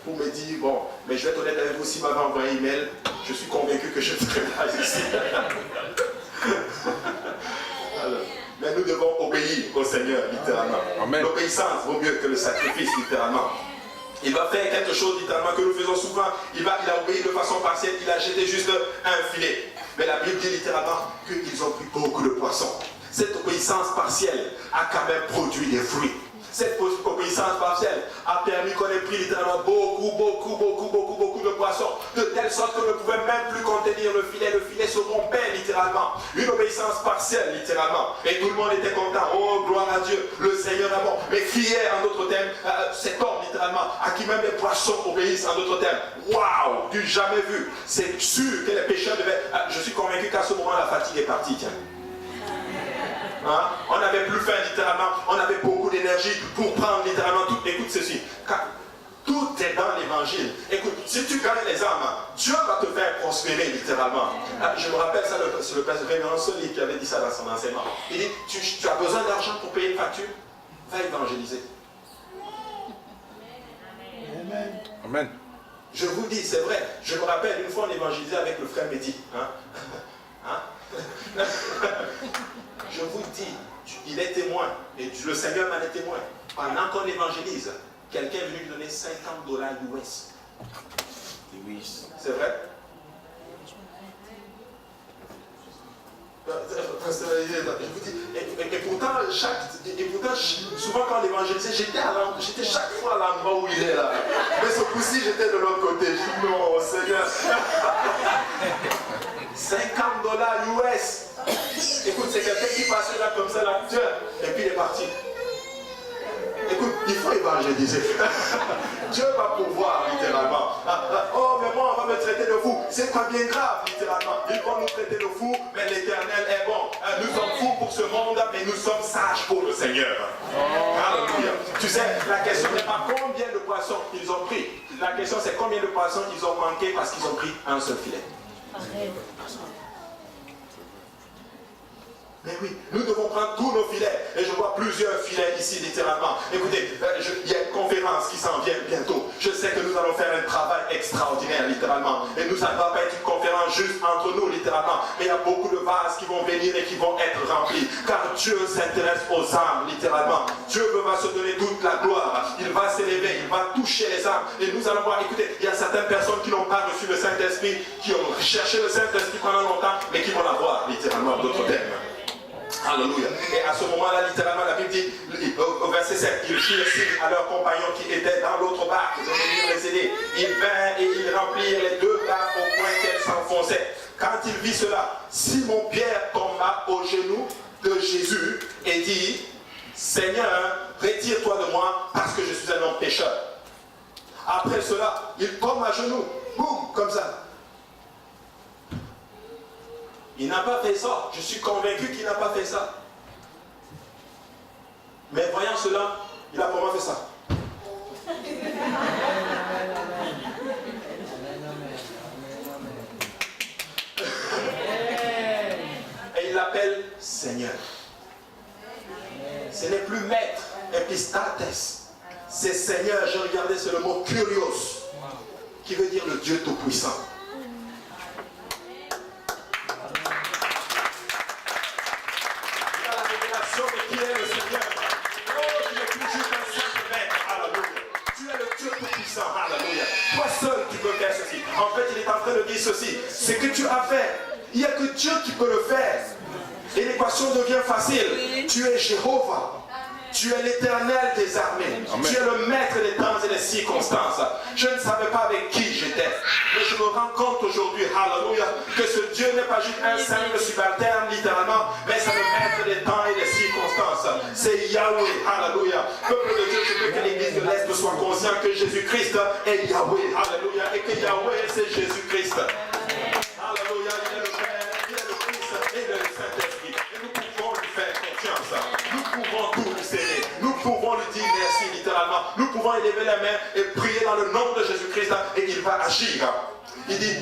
Pour me dire, bon, mais je vais être honnête avec vous, s'il m'avait envoyé un email, je suis convaincu que je ne serais pas ici. Alors, mais nous devons obéir au Seigneur, littéralement. L'obéissance vaut mieux que le sacrifice, littéralement. Il va faire quelque chose, littéralement, que nous faisons souvent. Il a obéi de façon partielle, il a jeté juste un filet. Mais la Bible dit littéralement qu'ils ont pris beaucoup de poissons. Cette obéissance partielle a quand même produit des fruits. Cette obéissance partielle a permis qu'on ait pris littéralement beaucoup de poissons, de telle sorte qu'on ne pouvait même plus contenir le filet se rompait littéralement. Une obéissance partielle littéralement. Et tout le monde était content. Oh, gloire à Dieu, le Seigneur est bon. Mais qui est, en d'autres termes, cet homme littéralement, à qui même les poissons obéissent, en d'autres termes. Waouh, du jamais vu. C'est sûr que les pécheurs devaient... je suis convaincu qu'à ce moment, la fatigue est partie, tiens. Hein? On n'avait plus faim littéralement, on avait beaucoup d'énergie pour prendre littéralement tout. Écoute ceci, tout est dans l'évangile. Écoute, si tu gagnes les âmes, Dieu va te faire prospérer littéralement. Je me rappelle ça, c'est le père Révérend Soli qui avait dit ça dans son enseignement. Il dit, tu as besoin d'argent pour payer une facture, va évangéliser. Amen. Amen. Je vous dis, c'est vrai, je me rappelle une fois on évangélisait avec le frère Mehdi. Hein? Hein? je vous dis, il est témoin, et le Seigneur m'en est témoin. Pendant qu'on évangélise, quelqu'un est venu lui donner $50 US. C'est vrai? Et pourtant, souvent quand on évangélisait, j'étais chaque fois à l'endroit où il est là. Mais ce coup-ci, j'étais de l'autre côté. Je dis non, Seigneur. $50 US. Écoute, c'est quelqu'un qui passe là comme ça, là, et puis il est parti. Écoute, il faut évangéliser. Dieu va pouvoir, littéralement. Oh, mais moi, on va me traiter de fou. C'est pas bien grave, littéralement. Ils vont nous traiter de fou, mais l'Éternel est bon. Nous sommes fous pour ce monde, mais nous sommes sages pour le Seigneur. Alléluia. Tu sais, la question n'est pas combien de poissons ils ont pris. La question, c'est combien de poissons ils ont manqué parce qu'ils ont pris un seul filet. Mais oui, nous devons prendre tous nos filets. Et je vois plusieurs filets ici, littéralement. Écoutez, il y a une conférence qui s'en vient bientôt. Je sais que nous allons faire un travail extraordinaire, littéralement. Et ça ne va pas être une conférence juste entre nous, littéralement. Mais il y a beaucoup de vases qui vont venir et qui vont être remplis. Car Dieu s'intéresse aux âmes, littéralement. Dieu va se donner toute la gloire. Il va s'élever, il va toucher les âmes. Et nous allons voir, écoutez, il y a certaines personnes qui n'ont pas reçu le Saint-Esprit, qui ont cherché le Saint-Esprit pendant longtemps, mais qui vont l'avoir, littéralement, d'autres termes. Alléluia. Et à ce moment-là, littéralement, la Bible dit, au verset 7, ils firent signe à leurs compagnons qui étaient dans l'autre barque. Ils ont venu les aider. Ils vinrent et ils remplirent les deux barques au point qu'elles s'enfonçaient. Quand il vit cela, Simon-Pierre tomba aux genoux de Jésus et dit, Seigneur, retire-toi de moi parce que je suis un homme pécheur. Après cela, il tombe à genoux, boum, comme ça. Il n'a pas fait ça. Je suis convaincu qu'il n'a pas fait ça. Mais voyant cela, il a vraiment fait ça. Et il l'appelle Seigneur. Ce n'est plus maître, epistates. C'est Seigneur. J'ai regardé, c'est le mot Kyrios, qui veut dire le Dieu Tout-Puissant. Qui est le Seigneur. Oh, tu n'es plus juste un simple maître. Alléluia. Tu es le Dieu Tout-Puissant. Alléluia. Toi seul, tu peux faire ceci. En fait, il est en train de dire ceci. Ce que tu as fait, il n'y a que Dieu qui peut le faire. Et l'équation devient facile. Tu es Jéhovah. Tu es l'Éternel des armées. Amen. Tu es le maître des temps et des circonstances. Je ne savais pas avec qui j'étais. Mais je me rends compte aujourd'hui, alléluia, que ce Dieu n'est pas juste un simple subalterne, littéralement, mais c'est le maître des temps et des circonstances. C'est Yahweh, alléluia. Peuple de Dieu, je veux que l'Église de l'Est soit consciente que Jésus-Christ est Yahweh, alléluia, et que Yahweh c'est Jésus-Christ. Alléluia, il est le Père, il est le Fils et le Saint-Esprit. Et nous pouvons lui faire confiance. Nous pouvons tout lui céder. Nous pouvons lui dire merci, littéralement. Nous pouvons élever la main et prier dans le nom de Jésus-Christ et il va agir. Il dit,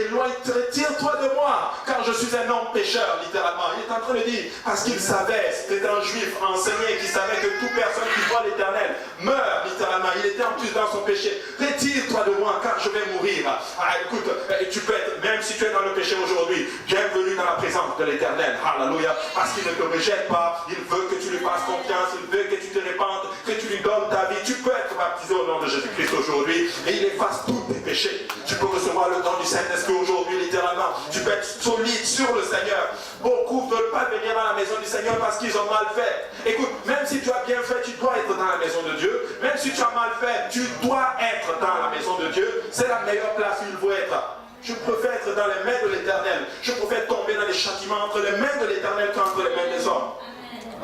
retire-toi de moi, car je suis un homme pécheur, littéralement. Il est en train de dire, parce qu'il savait, c'était un juif enseigné qui savait que toute personne qui voit l'Éternel meurt, littéralement. Il était en plus dans son péché. Retire-toi de moi, car je vais mourir. Ah, écoute, tu peux être, même si tu es dans le péché aujourd'hui, bienvenue dans la présence de l'Éternel. Alléluia. Parce qu'il ne te rejette pas, il veut que tu lui fasses confiance, il veut que tu te répandes, que tu lui donnes ta vie. Tu peux être baptisé au nom de Jésus-Christ aujourd'hui, et il efface tous tes péchés. Tu peux recevoir le don du Saint-Esprit aujourd'hui, littéralement. Tu peux être solide sur le Seigneur. Beaucoup ne veulent pas venir dans la maison du Seigneur parce qu'ils ont mal fait. Écoute, même si tu as bien fait, tu dois être dans la maison de Dieu. Même si tu as mal fait, tu dois être dans la maison de Dieu. C'est la meilleure place où il faut être. Je préfère être dans les mains de l'Éternel. Je préfère tomber dans les châtiments entre les mains de l'Éternel qu'entre les mains des hommes.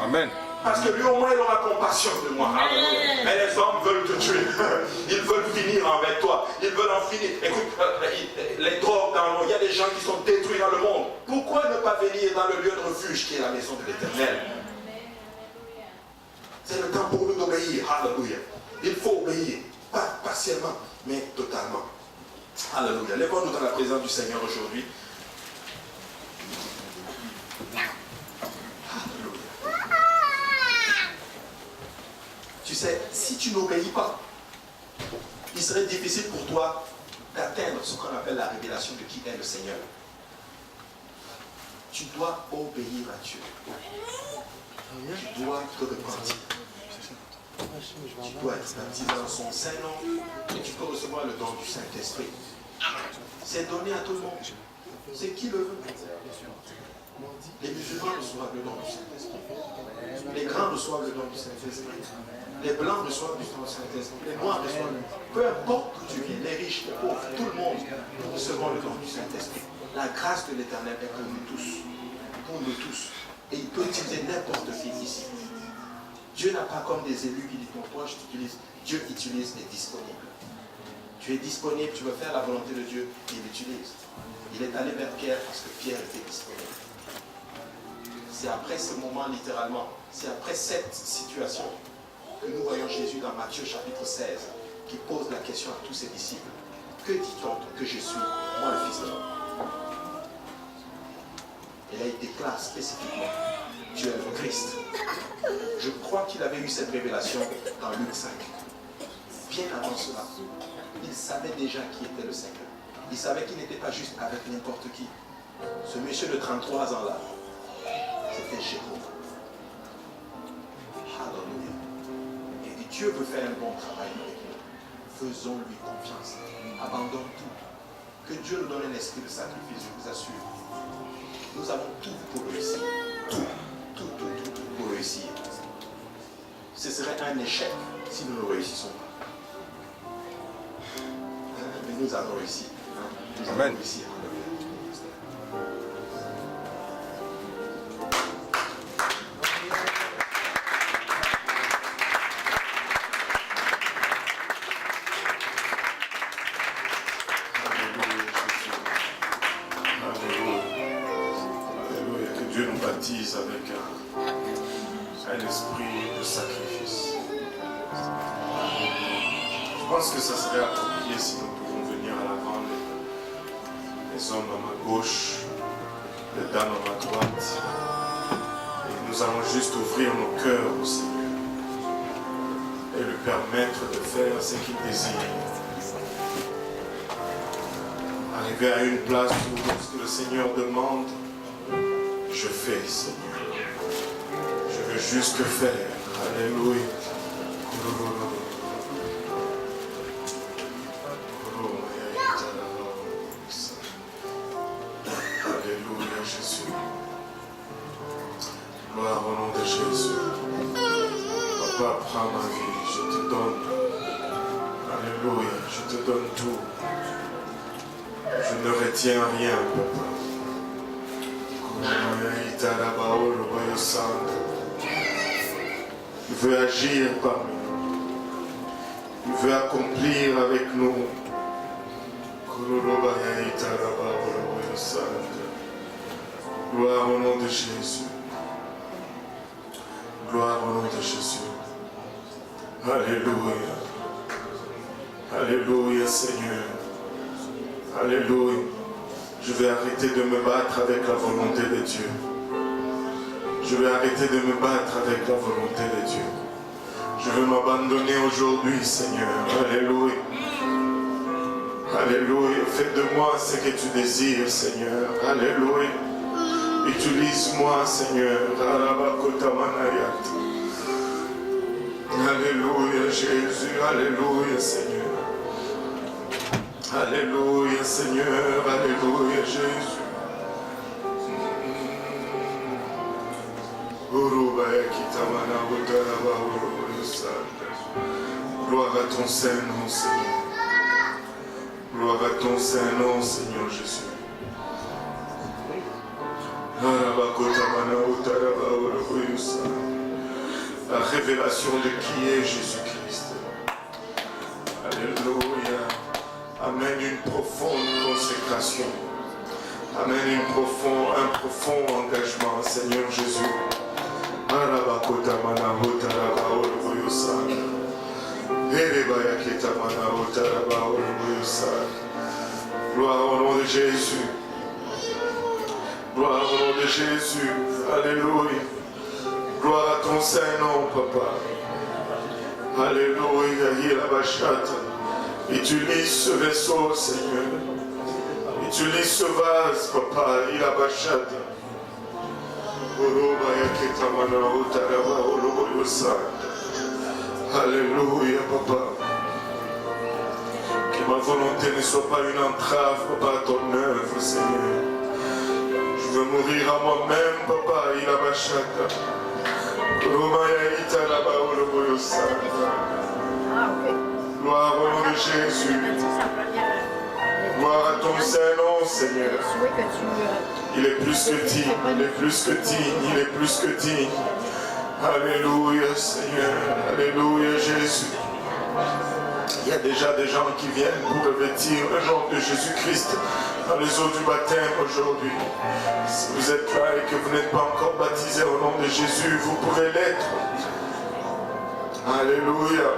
Amen. Parce que lui au moins il aura compassion de moi. Amen. Mais les hommes veulent te tuer. Ils veulent finir avec toi. Ils veulent en finir. Écoute, les drogues dans le monde, il y a des gens qui sont détruits dans le monde. Pourquoi ne pas venir dans le lieu de refuge qui est la maison de l'Éternel? C'est le temps pour nous d'obéir. Alléluia. Il faut obéir. Pas partiellement, mais totalement. Alléluia. Lèvons-nous dans la présence du Seigneur aujourd'hui. Tu sais, si tu n'obéis pas, il serait difficile pour toi d'atteindre ce qu'on appelle la révélation de qui est le Seigneur. tu dois obéir à Dieu. Tu dois te repentir. Tu dois être baptisé dans son Saint-Nom et tu peux recevoir le don du Saint-Esprit. C'est donné à tout le monde. C'est qui le veut. Les musulmans reçoivent le don du Saint-Esprit. Les grands reçoivent le don du Saint-Esprit. Les blancs reçoivent le don du Saint-Esprit. Les noirs reçoivent le don. Peu importe d'où tu viens, les riches, les pauvres, tout le monde recevront le don du Saint-Esprit. La grâce de l'Éternel est pour nous tous. Pour nous tous. Et il peut utiliser n'importe qui ici. Dieu n'a pas comme des élus qui disent ton proche, Dieu utilise les disponibles. Tu es disponible, tu veux faire la volonté de Dieu, il l'utilise. Il est allé vers Pierre parce que Pierre était disponible. C'est après ce moment, littéralement, c'est après cette situation que nous voyons Jésus dans Matthieu chapitre 16, qui pose la question à tous ses disciples. Que dit-on que je suis, moi le Fils de l'homme? Et là, il déclare spécifiquement, tu es le Christ. Je crois qu'il avait eu cette révélation dans Luc 5. Bien avant cela, il savait déjà qui était le Seigneur. Il savait qu'il n'était pas juste avec n'importe qui. Ce monsieur de 33 ans là, c'était Jéhovah. Alléluia. Et Dieu veut faire un bon travail avec nous. Faisons-lui confiance. Abandonne tout. Que Dieu nous donne un esprit de sacrifice, je vous assure. Nous avons tout pour réussir. Tout pour réussir. Ce serait un échec si nous ne réussissons pas. Mais nous allons réussir. Nous allons réussir. Avec un esprit de sacrifice. Je pense que ça serait approprié si nous pouvons venir à l'avant, les hommes à ma gauche, les dames à ma droite, et nous allons juste ouvrir nos cœurs au Seigneur et lui permettre de faire ce qu'il désire. Arriver à une place où lorsque le Seigneur demande, je fais, Seigneur. Je veux juste faire. Alléluia. Alléluia, Jésus. Gloire au nom de Jésus. Papa, prends ma vie. Je te donne. Alléluia. Je te donne tout. Je ne retiens rien, Papa. Il veut agir parmi nous. Il veut accomplir avec nous. Gloire au nom de Jésus. Gloire au nom de Jésus. Alléluia. Alléluia, Seigneur. Alléluia. Je vais arrêter de me battre avec la volonté de Dieu. Je vais arrêter de me battre avec la volonté de Dieu. Je veux m'abandonner aujourd'hui, Seigneur. Alléluia. Alléluia. Fais de moi ce que tu désires, Seigneur. Alléluia. Utilise-moi, Seigneur. Alléluia, Jésus. Alléluia, Seigneur. Alléluia, Seigneur. Alléluia, Jésus. Gloire à ton Saint-Nom, Seigneur. Gloire à ton Saint-Nom, Seigneur Jésus. La révélation de qui est Jésus-Christ. Alléluia. Amène une profonde consécration. Amène un profond engagement, Seigneur Jésus. Gloire au nom de Jésus. Gloire au nom de Jésus. Alléluia. Gloire à ton Saint-Nom, Papa. Alléluia. Utilise ce vaisseau, Seigneur. Utilise ce vase, Papa. Alléluia, Papa. Que ma volonté ne soit pas une entrave, Papa, à ton œuvre, Seigneur. Je veux mourir à moi-même, Papa, il a ma chata. Gloire au nom de Jésus. Gloire à ton Saint-Nom, Seigneur. Il est plus que digne, il est plus que digne, il est plus que digne. Alléluia, Seigneur. Alléluia, Jésus. Il y a déjà des gens qui viennent pour revêtir le nom de Jésus-Christ dans les eaux du baptême aujourd'hui. Si vous êtes là et que vous n'êtes pas encore baptisé au nom de Jésus, vous pouvez l'être. Alléluia.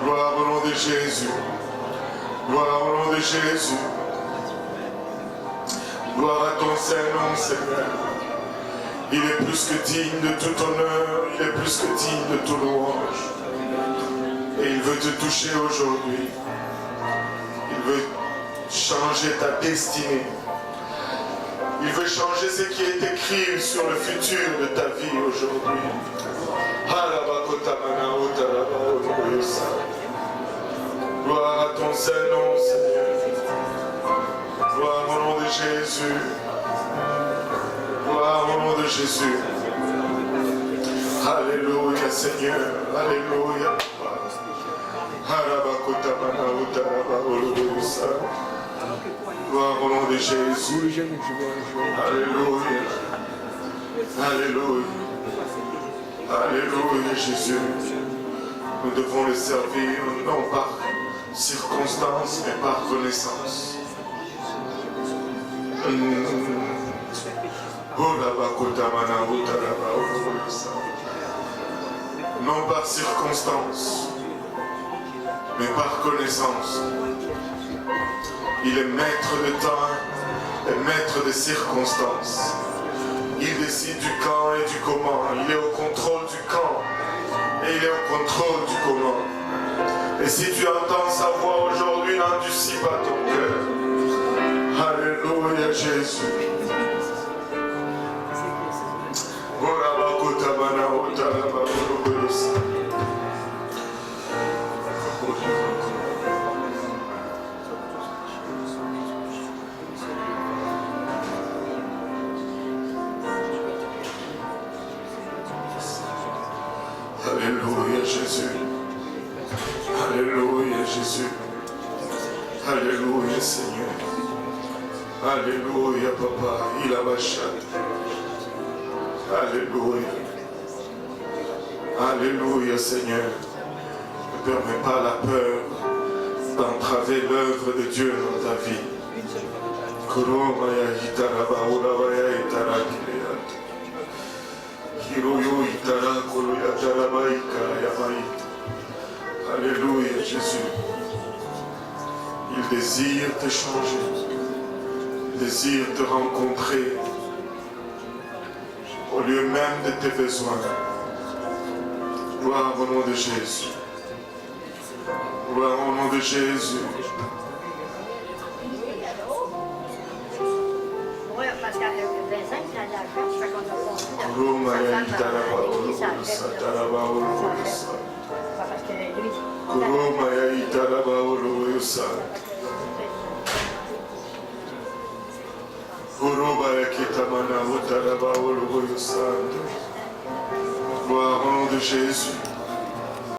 Gloire au nom de Jésus. Gloire au nom de Jésus. Gloire à ton Saint-Nom, Seigneur. Il est plus que digne de tout honneur. Il est plus que digne de tout louange. Et il veut te toucher aujourd'hui. Il veut changer ta destinée. Il veut changer ce qui est écrit sur le futur de ta vie aujourd'hui. Gloire à ton Saint-Nom, Seigneur. Gloire au nom de Jésus. Gloire au nom de Jésus. Alléluia, Seigneur. Alléluia. Gloire au nom de Jésus. Alléluia. Alléluia. Alléluia, Jésus. Nous devons le servir non par circonstance, mais par connaissance. Non par circonstance, mais par connaissance. Il est maître de temps et maître des circonstances. Il décide du quand et du comment. Il est au contrôle du quand et il est au contrôle du comment. Et si tu entends sa voix aujourd'hui, n'endurcis pas ton cœur. Alléluia, Jésus. Alléluia, Jésus. Alléluia, Jésus. Alléluia, Seigneur. Alléluia, Papa. Il a ma chatte. Alléluia. Alléluia, Seigneur. Ne permets pas la peur d'entraver l'œuvre de Dieu dans ta vie. Alléluia, Jésus. Il désire te changer. Il désire te rencontrer au lieu même de tes besoins. Gloire au nom de Jésus. Gloire au nom de Jésus. Gloire au nom de Jésus.